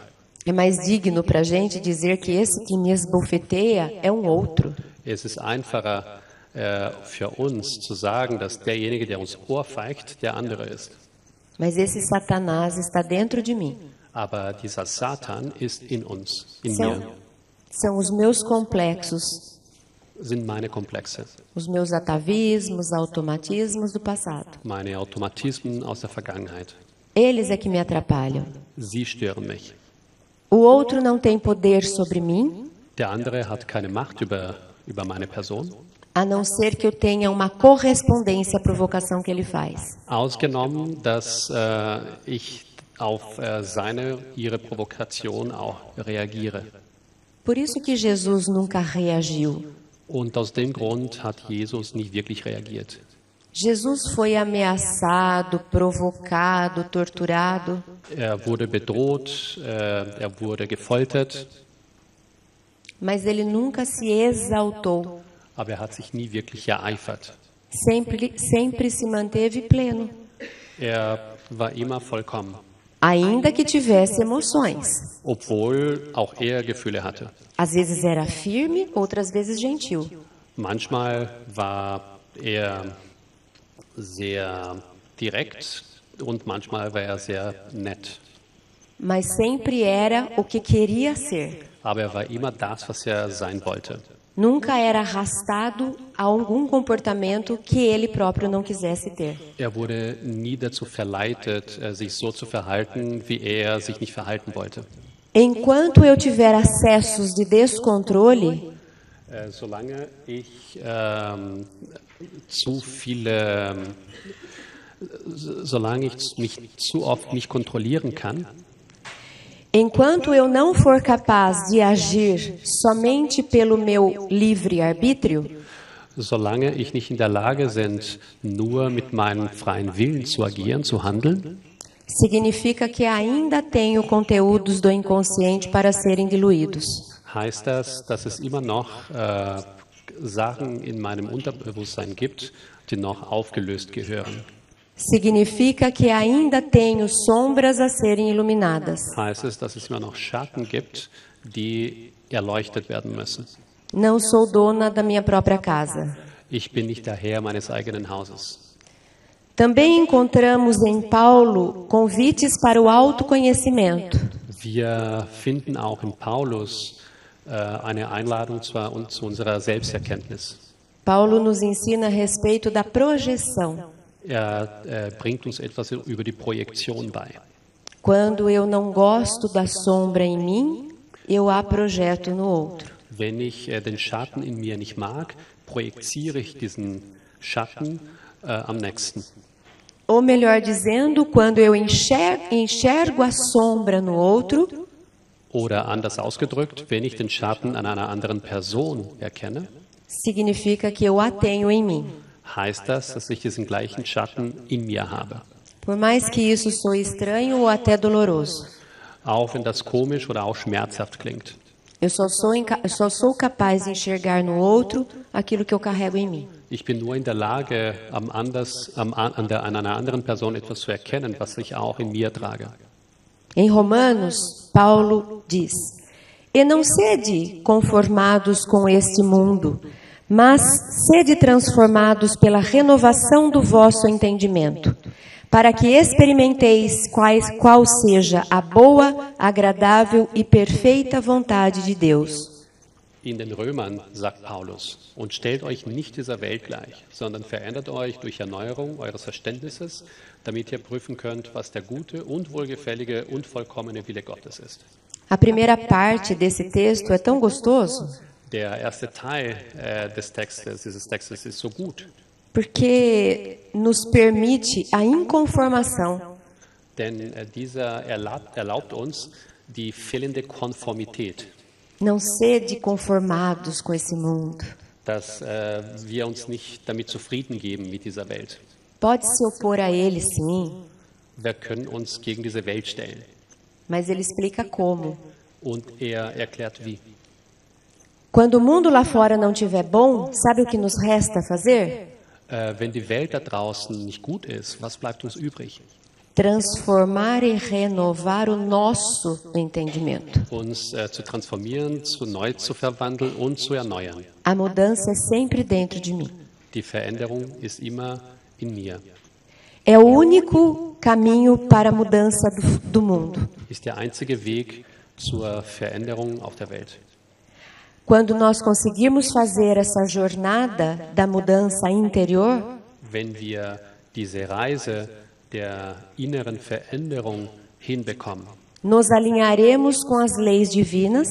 É mais digno para a gente dizer que esse que me esbofeteia é um outro. Es ist einfacher für uns zu sagen, dass derjenige, der uns ohrfeigt, der andere ist. Mas esse Satanás está dentro de mim. Aber dieser Satan ist in uns, in mir, São os meus complexos, sind meine Komplexe, os meus atavismos, automatismos do passado. meine Automatismen aus der Vergangenheit. Eles é que me atrapalham. Sie stören mich. O outro não tem poder sobre mim, Der andere hat keine Macht über meine Person, a não ser que eu tenha uma correspondência à provocação que ele faz. ausgenommen, dass ich auf ihre Provokation auch reagiere. Por isso que Jesus nunca reagiu. Und aus dem Grund hat Jesus nie wirklich reagiert. Jesus foi ameaçado, provocado, torturado, Er wurde bedroht, er wurde gefoltert, mas ele nunca se exaltou. aber er hat sich nie wirklich ereifert. Sempre se manteve pleno, Er war immer vollkommen, ainda que tivesse emoções. obwohl auch er Gefühle hatte. Às vezes era firme, outras vezes gentil. Manchmal war er sehr direkt und manchmal war er sehr nett. Mas sempre era o que queria ser. Aber er war immer das, was er sein wollte. Nunca era arrastado a algum comportamento que ele próprio não quisesse ter. Er wurde nie dazu verleitet, sich so zu verhalten, wie er sich nicht verhalten wollte. Enquanto eu tiver acessos de descontrole, Solange ich mich zu oft nicht kontrollieren kann, enquanto eu não for capaz de agir somente pelo meu livre-arbítrio, solange ich nicht in der Lage bin, nur mit meinem freien Willen zu agieren, zu handeln, significa que ainda tenho conteúdos do inconsciente para serem diluídos. heißt das, dass es immer noch Sachen in meinem Unterbewusstsein gibt, die noch aufgelöst gehören. Significa que ainda tenho sombras a serem iluminadas. Heißt es, dass es immer noch Schatten gibt, die erleuchtet werden müssen. Não sou dona da minha própria casa. Ich bin nicht der Herr meines eigenen Hauses. Também encontramos em Paulo convites para o autoconhecimento. Wir finden auch in Paulus eine Einladung zu unserer Selbsterkenntnis. Paulo nos ensina a respeito da projeção. Bringt uns etwas über die Projektion bei. Quando eu não gosto da sombra em mim, eu a projeto no outro. Wenn ich den Schatten in mir nicht mag, projiziere ich diesen Schatten am nächsten. Ou melhor dizendo, quando eu enxergo a sombra no outro, Oder anders ausgedrückt, wenn ich den Schatten an einer anderen Person erkenne, significa que eu a tenho em mim. heißt das, dass ich diesen gleichen Schatten in mir habe. Por mais que isso soe estranho ou até doloroso. Auch wenn das komisch oder auch schmerzhaft klingt. Eu só sou capaz de enxergar no outro aquilo que eu carrego em mim. Ich bin nur in der Lage, an einer anderen Person etwas zu erkennen, was ich auch in mir trage. Em Romanos, Paulo diz: E não sede conformados com este mundo, mas sede transformados pela renovação do vosso entendimento, para que experimenteis qual seja a boa, agradável e perfeita vontade de Deus. In den Römern sagt Paulus, und stellt euch nicht dieser Welt gleich, sondern verändert euch durch Erneuerung eures Verständnisses, damit ihr prüfen könnt, was der gute und wohlgefällige und vollkommene Wille Gottes ist. A primeira parte desse texto é tão gostoso, Der erste Teil dieses Textes ist so gut, porque nos permite a inconformação. denn dieser erlaubt uns die fehlende Konformität, Não sede conformados com esse mundo. dass wir uns nicht damit zufrieden geben mit dieser Welt. Pode se opor a ele, sim, Wir können uns gegen diese Welt stellen. mas ele explica como. Und er erklärt wie. Quando o mundo lá fora não estiver bom, sabe o que nos resta fazer? Wenn die Welt da draußen nicht gut ist, was bleibt uns übrig? Transformar e renovar o nosso entendimento. Uns zu transformieren, neu zu verwandeln und zu erneuern. A mudança é sempre dentro de mim. Die Veränderung ist immer in mir. É o único caminho para a mudança do mundo. Ist der einzige Weg zur Veränderung auf der Welt. Quando nós conseguirmos fazer essa jornada da mudança interior, Wenn wir diese Reise der inneren Veränderung hinbekommen, nos alinharemos com as leis divinas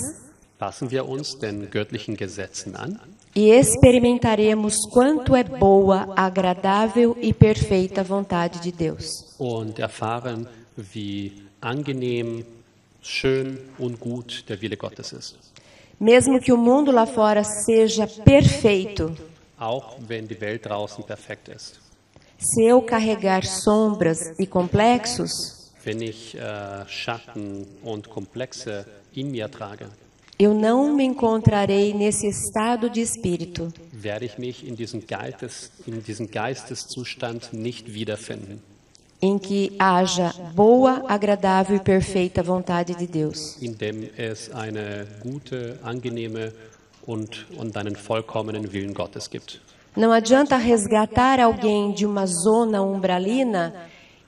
passen wir uns den göttlichen Gesetzen an e experimentaremos quanto é boa, agradável e perfeita vontade de Deus. und erfahren, wie angenehm, schön und gut der Wille Gottes ist. Mesmo que o mundo lá fora seja perfeito, Auch wenn die Welt draußen perfekt ist. se eu carregar sombras e complexos, Wenn ich Schatten und Komplexe in mir trage, eu não me encontrarei nesse estado de espírito. werde ich mich in diesem Geisteszustand nicht wiederfinden, Em que haja boa, agradável e perfeita vontade de Deus. in dem es eine gute, angenehme und einen vollkommenen Willen Gottes gibt. Não adianta resgatar alguém de uma zona umbralina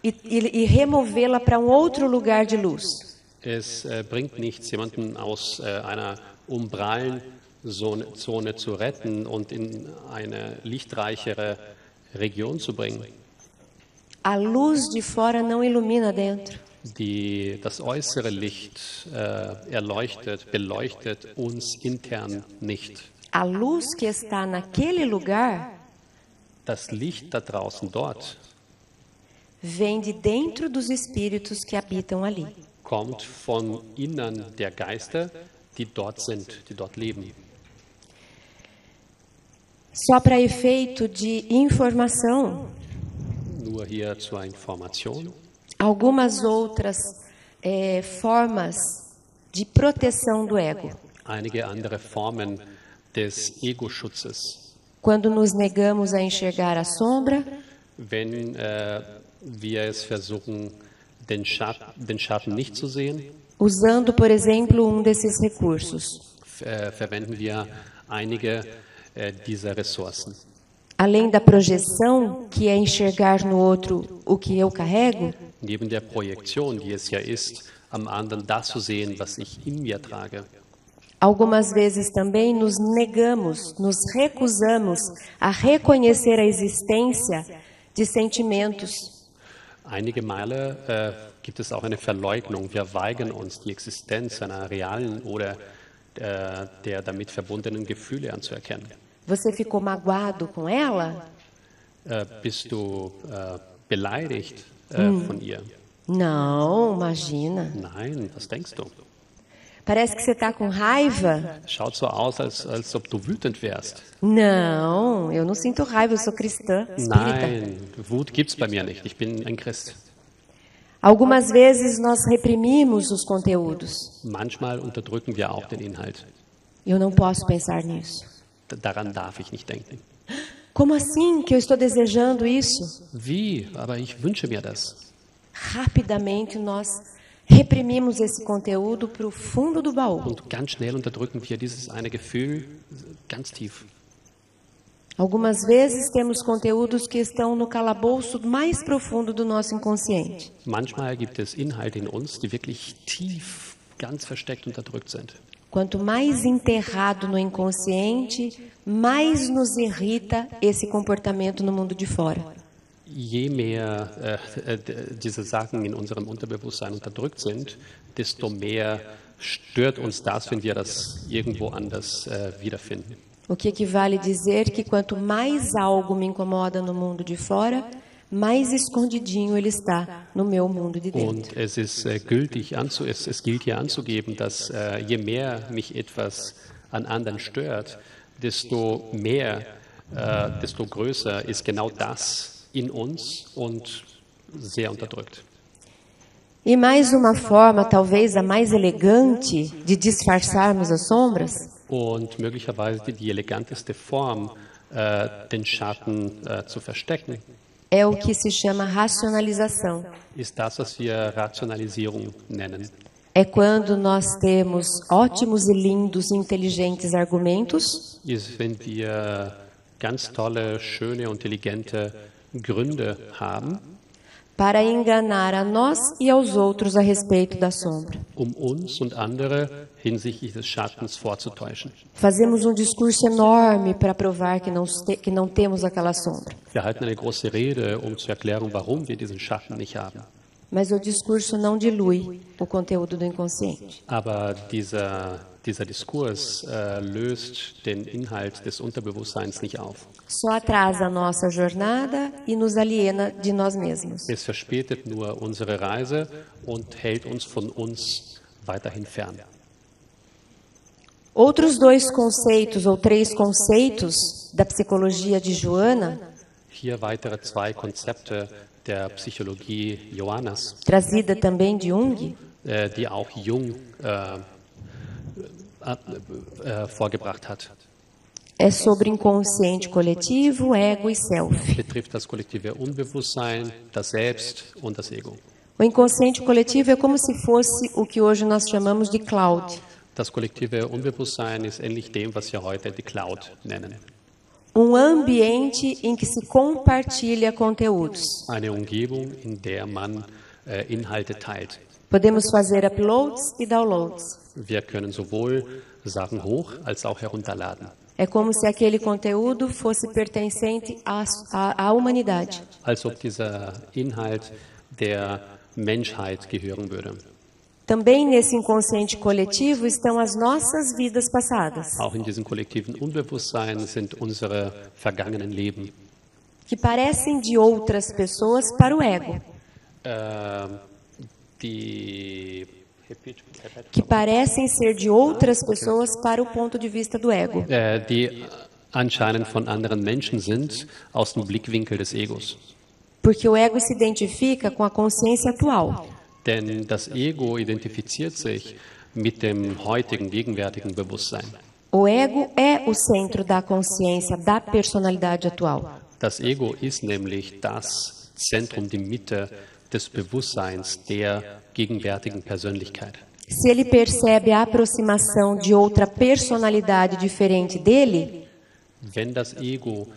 e removê-la para outro lugar de luz. Es bringt nichts, jemanden aus einer umbralen Zone zu retten und in eine lichtreichere Region zu bringen. A luz de fora não ilumina dentro. Das äußere Licht beleuchtet uns intern nicht. A luz que está naquele lugar Das Licht da draußen dort vem de dentro dos espíritos que habitam ali. kommt von innen der Geister, die dort sind, die dort leben. Só para efeito de informação, Nur hier zur Information. algumas outras formas de proteção do ego. Einige andere Formen des Ego-Schutzes. Quando nos negamos a enxergar a sombra, Wenn wir es versuchen, den Schatten nicht zu sehen, usando, por exemplo, desses recursos. verwenden wir einige dieser Ressourcen. Além da projeção, que é enxergar no outro o que eu carrego, neben der Projektion, die es ja ist, am anderen das zu sehen, was ich in mir trage. algumas vezes também nos negamos, nos recusamos a reconhecer a existência de sentimentos. Einige Male gibt es auch eine Verleugnung. Wir weigern uns, die Existenz einer realen oder der damit verbundenen Gefühle anzuerkennen. Você ficou magoado com ela? Bist du beleidigt von ihr? Não, imagina. Nein, was denkst du? Parece que você está com raiva? Schaut so aus, als ob du wütend wärst. Não, eu não sinto raiva, eu sou cristã, espírita. Nein, Wut gibt's bei mir nicht. Ich bin ein Christ. Algumas vezes nós reprimimos os conteúdos. Manchmal unterdrücken wir auch den Inhalt. Eu não posso pensar nisso. Daran darf ich nicht denken. Como assim que eu estou desejando isso? Wie? Aber ich wünsche mir das. Rapidamente nós reprimimos esse conteúdo para o fundo do baú. Und ganz schnell unterdrücken wir dieses eine Gefühl ganz tief. Algumas vezes temos conteúdos que estão no calabouço mais profundo do nosso inconsciente. Manchmal gibt es Inhalte in uns, die wirklich tief, ganz versteckt unterdrückt sind. Quanto mais enterrado no inconsciente, mais nos irrita esse comportamento no mundo de fora. Je mehr diese Sachen in unserem Unterbewusstsein unterdrückt sind, desto mehr stört uns das, wenn wir das irgendwo anders wiederfinden. O que equivale a dizer que quanto mais algo me incomoda no mundo de fora, mais escondidinho ele está no meu mundo de dentro. Und es ist es gilt hier anzugeben, dass je mehr mich etwas an anderen stört, desto größer ist genau das in uns und sehr unterdrückt. E mais uma forma, talvez a mais elegante, de disfarçarmos as sombras, Und möglicherweise die eleganteste Form, den Schatten zu verstecken, é o que se chama racionalização. ist das, was wir Rationalisierung nennen. É quando nós temos ótimos e lindos e inteligentes argumentos, Ist, wenn wir ganz tolle, schöne und intelligente Gründe haben, para enganar a nós e aos outros a respeito da sombra. uns und andere hinsichtlich des Schattens vorzutäuschen. Fazemos um discurso enorme para provar que não temos aquela sombra. Wir halten eine große Rede, um zu erklären, warum wir diesen Schatten nicht haben. Mas o discurso não dilui o conteúdo do inconsciente. Aber dieser Diskurs löst den Inhalt des Unterbewusstseins nicht auf. Só atrasa a nossa jornada e nos aliena de nós mesmos. Es verspätet nur unsere Reise und hält uns von uns weiterhin fern. Outros dois conceitos ou três conceitos da psicologia de Joana, Hier weitere zwei Konzepte der Psychologie Johannes, trazida também de Jung, die auch Jung vorgebracht hat. é sobre inconsciente coletivo, ego e self. Betrifft das kollektive Unbewusstsein, das Selbst und das Ego. O inconsciente coletivo é como se fosse o que hoje nós chamamos de cloud. Das kollektive Unbewusstsein ist ähnlich dem, was wir heute die Cloud nennen. Ambiente em que se compartilha conteúdos. Eine Umgebung, in der man Inhalte teilt. Podemos fazer uploads e downloads. Wir können sowohl Sachen hoch als auch herunterladen. É como se aquele conteúdo fosse pertencente à humanidade. Als ob dieser Inhalt der Menschheit gehören würde. Também nesse inconsciente coletivo estão as nossas vidas passadas, Auch in diesem kollektiven Unbewusstsein sind unsere vergangenen Leben, que parecem de outras pessoas para o ego, que parecem ser de outras pessoas para o ponto de vista do ego. Die anscheinend von anderen Menschen sind, aus dem Blickwinkel des Egos. Porque o ego se identifica com a consciência atual. Denn das Ego identifiziert sich mit dem heutigen, gegenwärtigen Bewusstsein. O ego é o centro da consciência da personalidade atual. Das Ego ist nämlich das Zentrum, die Mitte des Bewusstseins der gegenwärtigen Persönlichkeit. Se ele percebe a aproximação de outra personalidade diferente dele, Wenn das Ego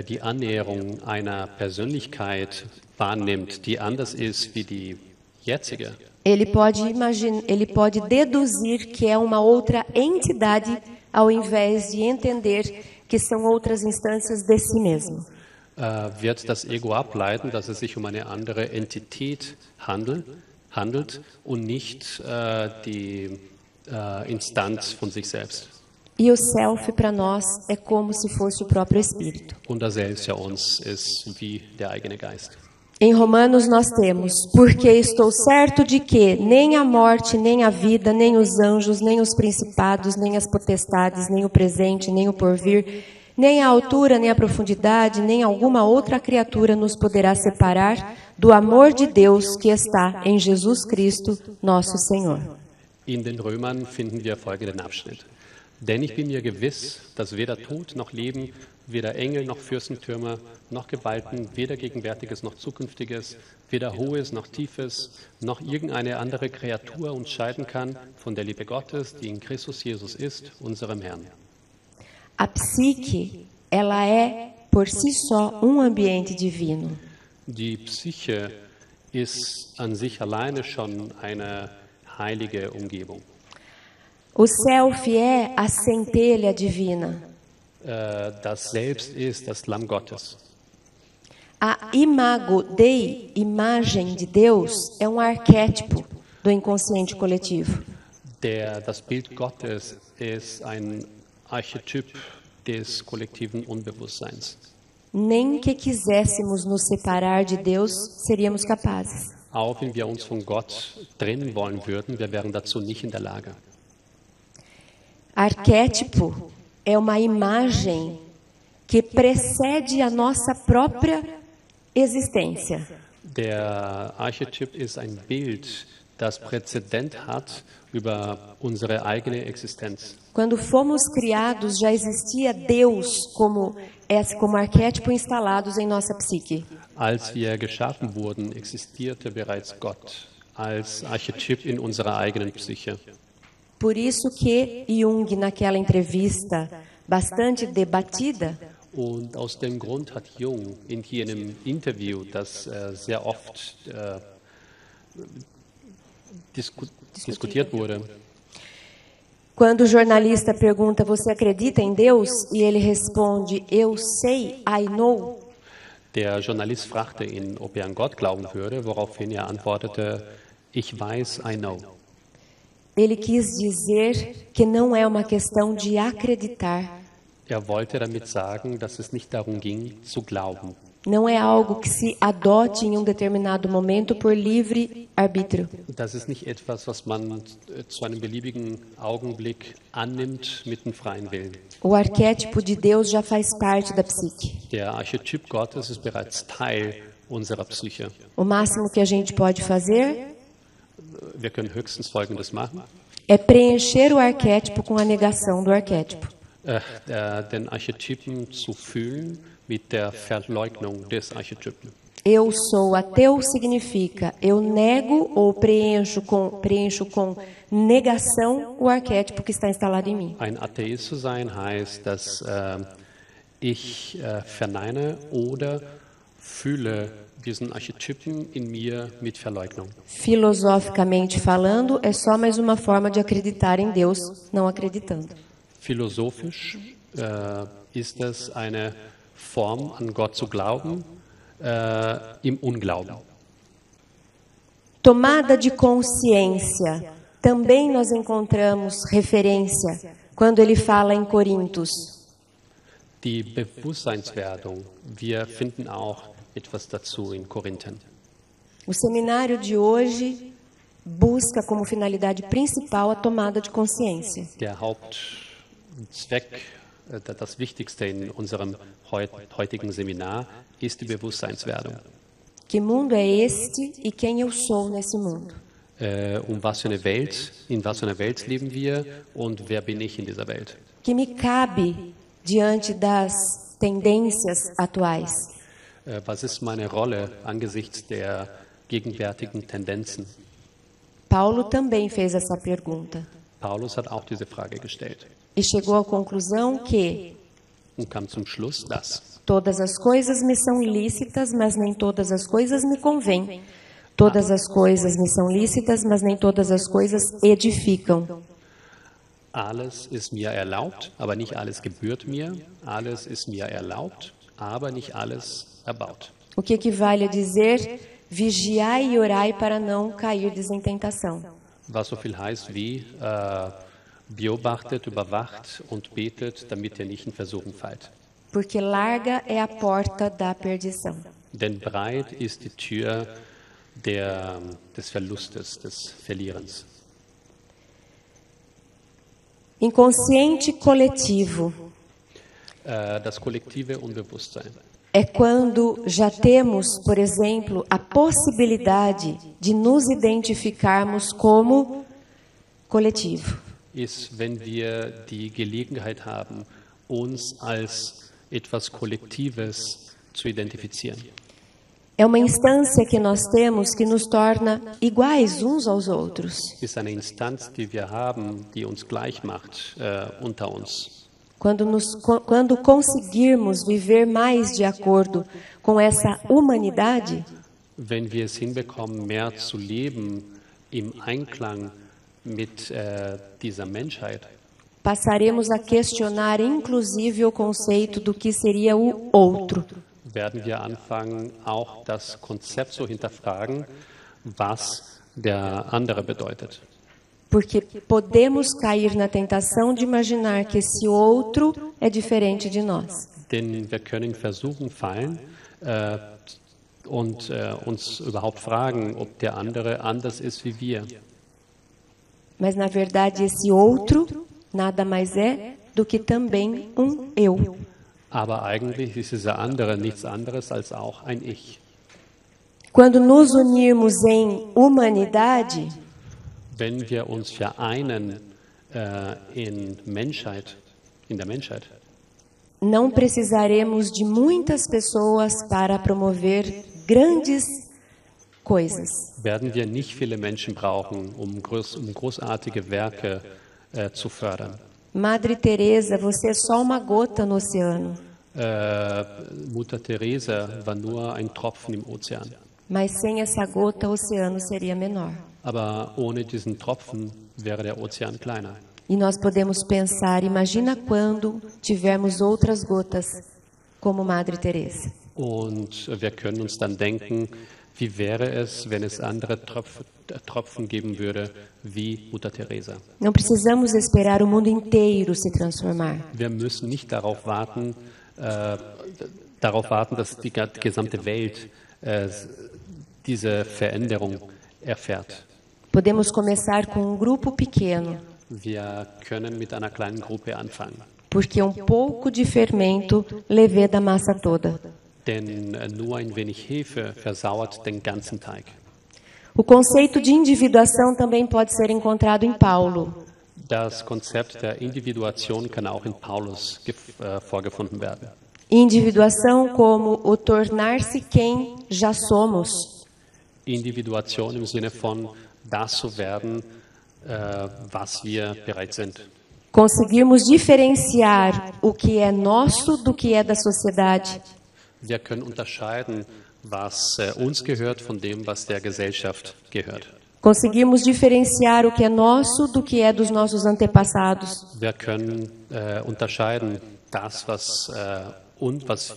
die Annäherung einer Persönlichkeit wahrnimmt, die anders ist wie die jetzige, ele pode deduzir que é uma outra entidade ao invés de entender que são outras instâncias de si mesmo. wird das Ego ableiten, dass es sich um eine andere Entität handelt und nicht die Instanz von sich selbst. E o self para nós é como se fosse o próprio Espírito. Und das Selbst ja uns ist wie der eigene Geist. Em Romanos nós temos: porque estou certo de que nem a morte, nem a vida, nem os anjos, nem os principados, nem as potestades, nem o presente, nem o porvir, nem a altura, nem a profundidade, nem alguma outra criatura nos poderá separar do amor de Deus que está em Jesus Cristo, nosso Senhor. In den Römern finden wir folgenden Abschnitt. Denn ich bin mir gewiss, dass weder Tod noch Leben, weder Engel noch Fürstentürme noch Gewalten, weder Gegenwärtiges noch Zukünftiges, weder Hohes noch Tiefes, noch irgendeine andere Kreatur uns scheiden kann von der Liebe Gottes, die in Christus Jesus ist, unserem Herrn. A psique, ela é por si só ambiente divino. Die Psyche ist an sich alleine schon eine heilige Umgebung. O self é a centelha divina. Das Selbst ist das Lamm Gottes. A imago Dei, imagem de Deus, é arquétipo do inconsciente coletivo. Das Bild Gottes ist ein Archetyp des kollektiven Unbewusstseins. Nem que quiséssemos nos separar de Deus, seríamos capazes. Auch wenn wir uns von Gott trennen wollen würden, wir wären dazu nicht in der Lage. Arquétipo é uma imagem que precede a nossa própria existência. Der Archetyp ist ein Bild, das Präzedent hat über unsere eigene Existenz. Quando fomos criados, já existia Deus como arquétipo instalados em nossa psique. Als wir geschaffen wurden, existierte bereits Gott als Archetyp in unserer eigenen Psyche. Por isso que Jung, naquela entrevista bastante debatida, und aus dem Grund hat Jung in jenem Interview, das sehr oft diskutiert wurde, quando o jornalista pergunta: você acredita em Deus? E ele responde: eu sei, I know. Der Journalist fragte ihn, ob an Gott glauben würde, woraufhin antwortete: ich weiß, I know. Ele quis dizer que não é uma questão de acreditar. Wollte damit sagen, dass es nicht darum ging, zu glauben. Não é algo que se adote em determinado momento por livre arbítrio. Das ist nicht etwas, was man zu einem beliebigen Augenblick annimmt mit dem freien Willen. O arquétipo de Deus já faz parte da psique. Der Archetyp Gottes ist bereits Teil unserer Psyche. O máximo que a gente pode fazer Wir können höchstens Folgendes machen. É preencher o arquétipo com a negação do arquétipo. Den Archetypen zu füllen mit der Verleugnung des Archetypen. Eu sou ateu significa eu nego ou preencho com negação o arquétipo que está instalado em mim. Ein Atheist zu sein heißt, dass ich verneine oder fühle diesen Archetypen in mir mit Verleugnung. Filosoficamente falando, é só mais uma forma de acreditar em Deus, não acreditando. Philosophisch ist es eine Form, an Gott zu glauben, im Unglauben. Tomada de consciência. Também nós encontramos referência quando ele fala em Coríntios. Die Bewusstseinswerdung, wir finden auch etwas dazu in Korinthern. O seminário de hoje busca como finalidade principal a tomada de consciência. Der Hauptzweck, das Wichtigste in unserem heutigen Seminar, ist die Bewusstseinswerdung. Que mundo é este e quem eu sou nesse mundo? In was für einer Welt leben wir und wer bin ich in dieser Welt? Que me cabe diante das tendências atuais? Was ist meine Rolle angesichts der gegenwärtigen Tendenzen? Paulo também fez essa pergunta. Paulus hat auch diese Frage gestellt. E chegou à conclusão que und kam zum Schluss, dass todas as coisas me são lícitas, mas nem todas as coisas me convêm. Todas as coisas me são lícitas, mas nem todas as coisas edificam. alles ist mir erlaubt, aber nicht alles gebührt mir. Alles ist mir erlaubt, aber nicht alles erbaut. O que equivale a dizer: vigiai e orai para não cairdes em tentação. Was so viel heißt wie beobachtet, überwacht und betet, damit ihr nicht in Versuchung fallt. Porque larga é a porta da perdição. Denn breit ist die Tür des Verlustes, des Verlierens. Inconsciente coletivo Das kollektive Unbewusstsein. é quando já temos, por exemplo, a possibilidade de nos identificarmos como coletivo. Ist, wenn wir die Gelegenheit haben, uns als etwas Kollektives zu identifizieren. É uma instância que nós temos que nos torna iguais uns aos outros. Ist eine Instanz, die wir haben, die uns gleich macht unter uns. Quando conseguirmos viver mais de acordo com essa humanidade, wenn wir es hinbekommen, mehr zu leben im Einklang mit dieser Menschheit, passaremos a questionar inclusive o conceito do que seria o outro. werden wir anfangen, auch das Konzept zu hinterfragen, was der andere bedeutet. Porque podemos cair na tentação de imaginar que esse outro é diferente de nós. Denn wir können in Versuchung fallen und uns überhaupt fragen, ob der andere anders ist wie wir. Mas, na verdade, esse outro nada mais é do que também eu. Aber eigentlich ist dieser andere nichts anderes als auch ein Ich. Quando nos unirmos em humanidade, wenn wir uns vereinen in der Menschheit, não precisaremos de muitas pessoas para promover grandes coisas. werden wir nicht viele Menschen brauchen, um großartige Werke zu fördern. Madre Teresa, você é só uma gota no oceano. Mutter Teresa war nur ein Tropfen im Ozean. Mas sem essa gota, o oceano seria menor. Aber ohne diesen Tropfen wäre der Ozean kleiner. E nós podemos pensar, imagina quando tivermos outras gotas, como Madre Teresa. Und wir können uns dann denken, wie wäre es, wenn es andere Tropfen geben würde, wie Mutter Teresa. Não precisamos esperar o mundo inteiro se transformar. Wir müssen nicht darauf warten, dass die gesamte Welt diese Veränderung erfährt. Podemos começar com grupo pequeno. Wir können mit einer kleinen Gruppe anfangen. Porque pouco de fermento leveda a massa toda. Denn nur ein wenig Hefe versauert den ganzen Teig. O conceito de individuação também pode ser encontrado em Paulo. Das Konzept der Individuation kann auch in Paulus vorgefunden werden. Individuação como o tornar-se quem já somos. Individuation im Sinne von das zu werden, was wir bereits sind. Conseguirmos diferenciar o que é nosso do que é da sociedade. Wir können unterscheiden, was uns gehört von dem, was der Gesellschaft gehört. Conseguimos diferenciar o que é nosso do que é dos nossos antepassados. Wir können unterscheiden das, was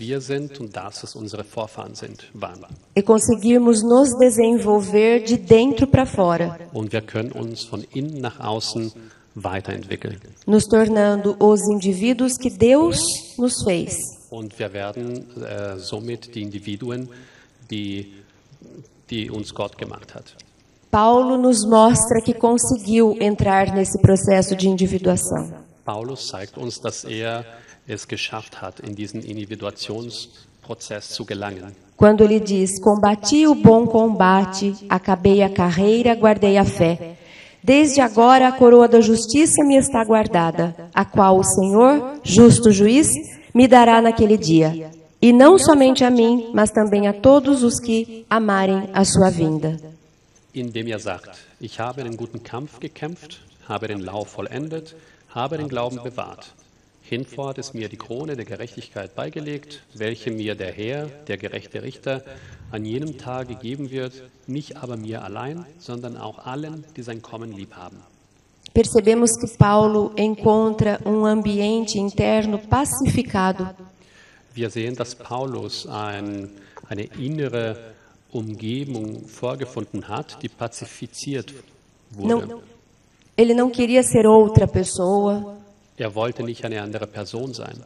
wir sind und das, was unsere Vorfahren waren. E conseguirmos nos desenvolver de dentro para fora. Und wir können uns von innen nach außen weiterentwickeln. Nos tornando os indivíduos que Deus nos fez. Und wir werden somit die Individuen, die uns Gott gemacht hat. Paulo nos mostra que conseguiu entrar nesse processo de individuação. Paulus zeigt uns, dass es geschafft hat, in diesen Individuationsprozess zu gelangen. Quando ele diz: combati o bom combate, acabei a carreira, guardei a fé. Desde agora a coroa da justiça me está guardada, a qual o Senhor, justo juiz, me dará naquele dia. E não somente a mim, mas também a todos os que amarem a sua vinda. Indem sagt, ich habe den guten Kampf gekämpft, habe den Lauf vollendet, habe den Glauben bewahrt. Hinfort ist mir die Krone der Gerechtigkeit beigelegt, welche mir der Herr, der gerechte Richter, an jenem Tage geben wird, nicht aber mir allein, sondern auch allen, die sein Kommen lieb haben. Percebemos que Paulo encontra ambiente interno pacificado. Wir sehen, dass Paulus eine innere Umgebung vorgefunden hat, die pazifiziert wurde. Ele não queria ser outra pessoa. Er wollte nicht eine andere Person sein.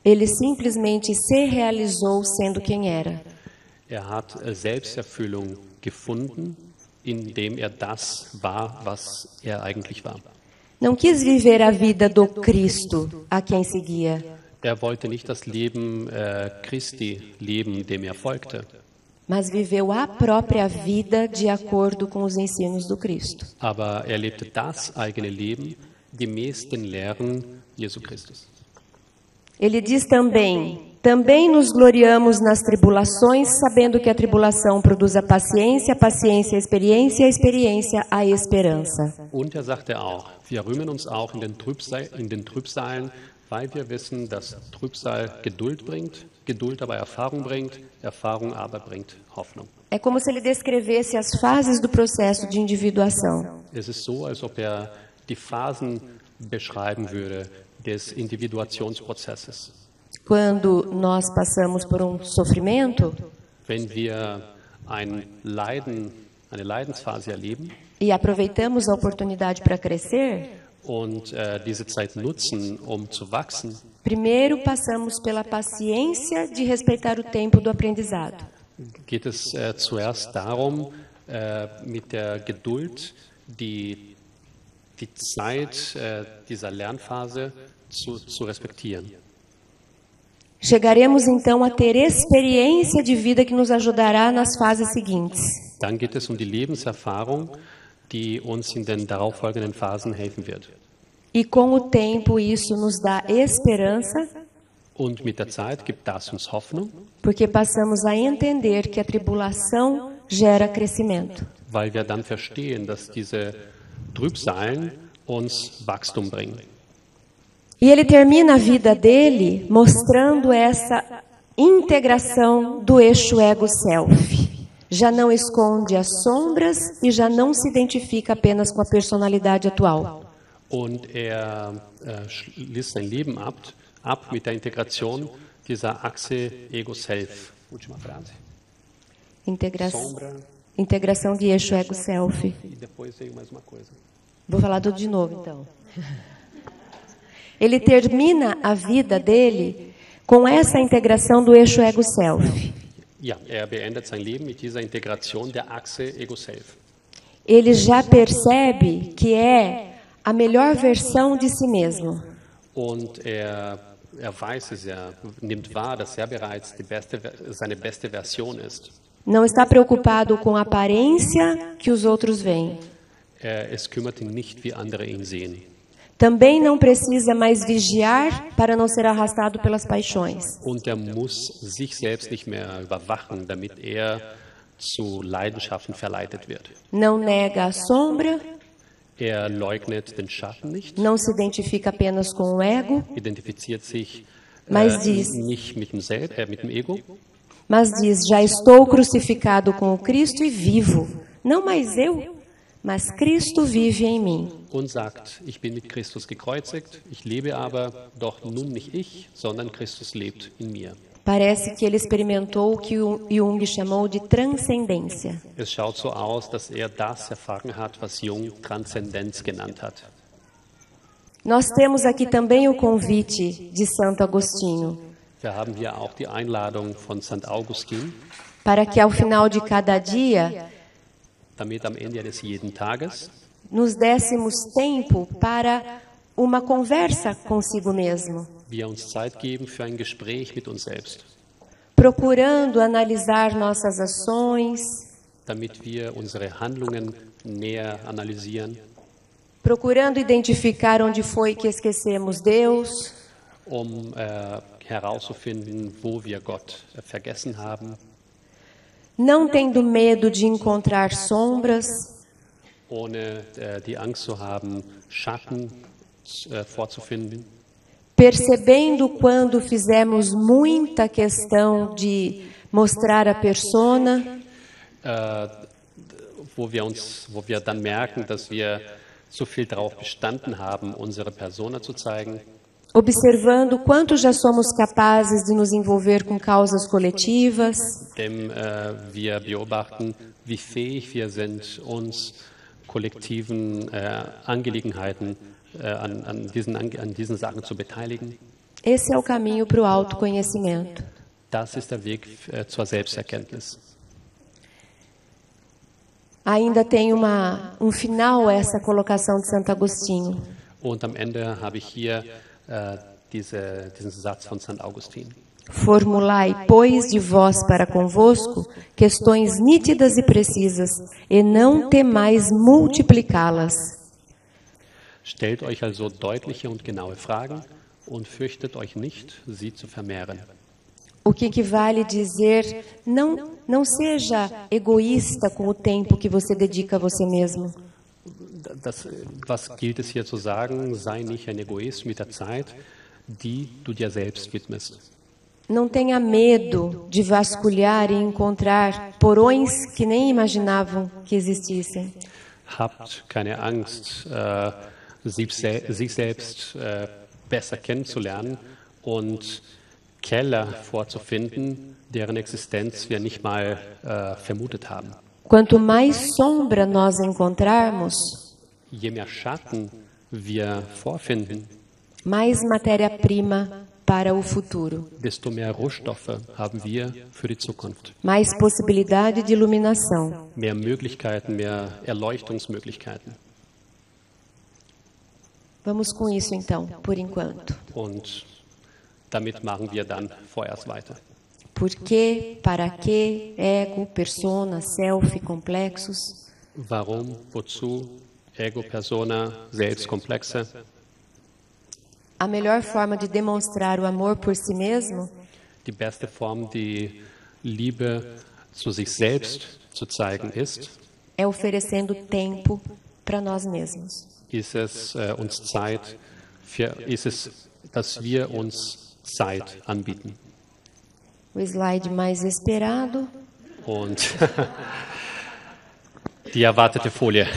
Ele simplesmente se realizou sendo quem era. Er hat Selbsterfüllung gefunden, indem er das war, was er eigentlich war. Não quis viver a vida do Cristo a quem seguia, Er wollte nicht das Leben Christi leben, dem er folgte, mas viveu a própria vida de acordo com os ensinos do Cristo. aber er lebte das eigene Leben gemäß den Lehren Jesu Christus. Ele diz também nos gloriamos nas tribulações, sabendo que a tribulação produz a paciência a experiência, a experiência a esperança. Und er sagte auch, wir rühmen uns auch in den Trübsalen, weil wir wissen, dass Trübsal Geduld bringt, Geduld aber Erfahrung bringt, Erfahrung aber bringt Hoffnung. É como se ele descrevesse as fases do processo de individuação. Es ist so, als ob er die Phasen beschreiben würde des Individuationsprozesses. Quando nós passamos por sofrimento Wenn wir eine Leidensphase erleben e aproveitamos a oportunidade para crescer, und diese Zeit nutzen, um zu wachsen, primeiro passamos pela paciência de respeitar o tempo do aprendizado. geht es zuerst darum, mit der Geduld die Zeit dieser Lernphase zu respektieren. Chegaremos então a ter experiência de vida que nos ajudará nas fases seguintes. Dann geht es die Lebenserfahrung, die uns in den darauffolgenden Phasen helfen wird. E com o tempo isso nos dá esperança, Und mit der Zeit gibt das uns Hoffnung, porque passamos a entender que a tribulação gera crescimento. weil wir dann verstehen, dass diese Trübsalen uns Wachstum bringen. E ele termina a vida dele mostrando essa integração do eixo ego-self. Já não esconde as sombras e já não se identifica apenas com a personalidade atual. Und er schließt sein Leben ab mit der Integration dieser Achse Ego-Self. Última frase. Sombra. Integração de eixo ego-self. E depois veio mais uma coisa. Vou falar tudo de novo, então. Ele termina a vida dele com essa integração do eixo ego-self. Ja, er beendet sein Leben mit dieser Integration der Achse Ego-Self. Ele já percebe que é a melhor versão de si mesmo. Und er weiß es, er nimmt wahr, dass er bereits seine beste Version ist. Não está preocupado com a aparência que os outros veem. Es kümmert ihn nicht, wie andere ihn sehen. Também não precisa mais vigiar para não ser arrastado pelas paixões. Und er muss sich selbst nicht mehr überwachen, damit er zu Leidenschaften verleitet wird. Não nega a sombra, Er leugnet den Schatten nicht, não se identifica apenas com o ego, identifiziert sich mas diz, nicht mit dem Ego, mas diz, já estou crucificado com o Cristo e vivo. Não mais eu, mas Cristo vive em mim. und sagt, ich bin mit Christus gekreuzigt, ich lebe aber, doch nun nicht ich, sondern Christus lebt in mir. Parece que ele experimentou o que o Jung chamou de transcendência. Es schaut so aus, dass er das erfahren hat, was Jung Transzendenz genannt hat. Nós temos aqui também o convite de Santo Agostinho, Wir haben hier auch die Einladung von St. Augustin, para que ao final de cada dia damit am Ende eines jeden Tages nos dessemos tempo para uma conversa consigo mesmo, wir uns Zeit geben für ein Gespräch mit uns selbst, procurando analisar nossas ações, damit wir unsere Handlungen näher analysieren, procurando identificar onde foi que esquecemos Deus, herauszufinden, wo wir Gott vergessen haben, não tendo medo de encontrar sombras, ohne die Angst zu haben, Schatten vorzufinden, percebendo quando fizemos muita questão de mostrar a persona, wo wir dann merken, dass wir so viel darauf bestanden haben, unsere Persona zu zeigen. observando quanto já somos capazes de nos envolver com causas coletivas, Denn wir beobachten, wie fähig wir sind, uns kollektiven Angelegenheiten an diesen Sachen zu beteiligen. esse é o caminho para o autoconhecimento. Das ist der Weg zur Selbsterkenntnis. Ainda tem final a essa colocação de Santo Agostinho. Und am Ende habe ich hier diesen Satz von St. Augustin. Formulai, pois, de vós para convosco questões nítidas e precisas, e não temais multiplicá-las. Stellt euch also deutliche und genaue Fragen und fürchtet euch nicht, sie zu vermehren. O que equivale dizer, não seja egoísta com o tempo que você dedica a você mesmo. Was gilt es hier zu sagen? Sei nicht ein Egoist mit der Zeit, die du dir selbst widmest. Não tenha medo de vasculhar e encontrar porões que nem imaginavam que existissem. Habt keine Angst, sich selbst besser kennenzulernen und Keller vorzufinden, deren Existenz wir nicht mal vermutet haben. Quanto mais sombra nós encontrarmos, Je mehr Schatten wir vorfinden, mais matéria-prima para o futuro, desto mehr Rohstoffe haben wir für die Zukunft. mais possibilidade de iluminação. Mehr Möglichkeiten, mehr Erleuchtungsmöglichkeiten. Vamos com isso então, por enquanto. Und damit machen wir dann vorerst weiter. Por quê, para quê, ego, persona, self, complexos. Warum, wozu, Ego, Persona, Selbstkomplexe? A melhor forma de demonstrar o amor por si mesmo Die beste Form, die Liebe zu sich selbst zu zeigen ist, é oferecendo tempo para nós mesmos. ist es, dass wir uns Zeit anbieten. O slide mais esperado. Und die erwartete Folie.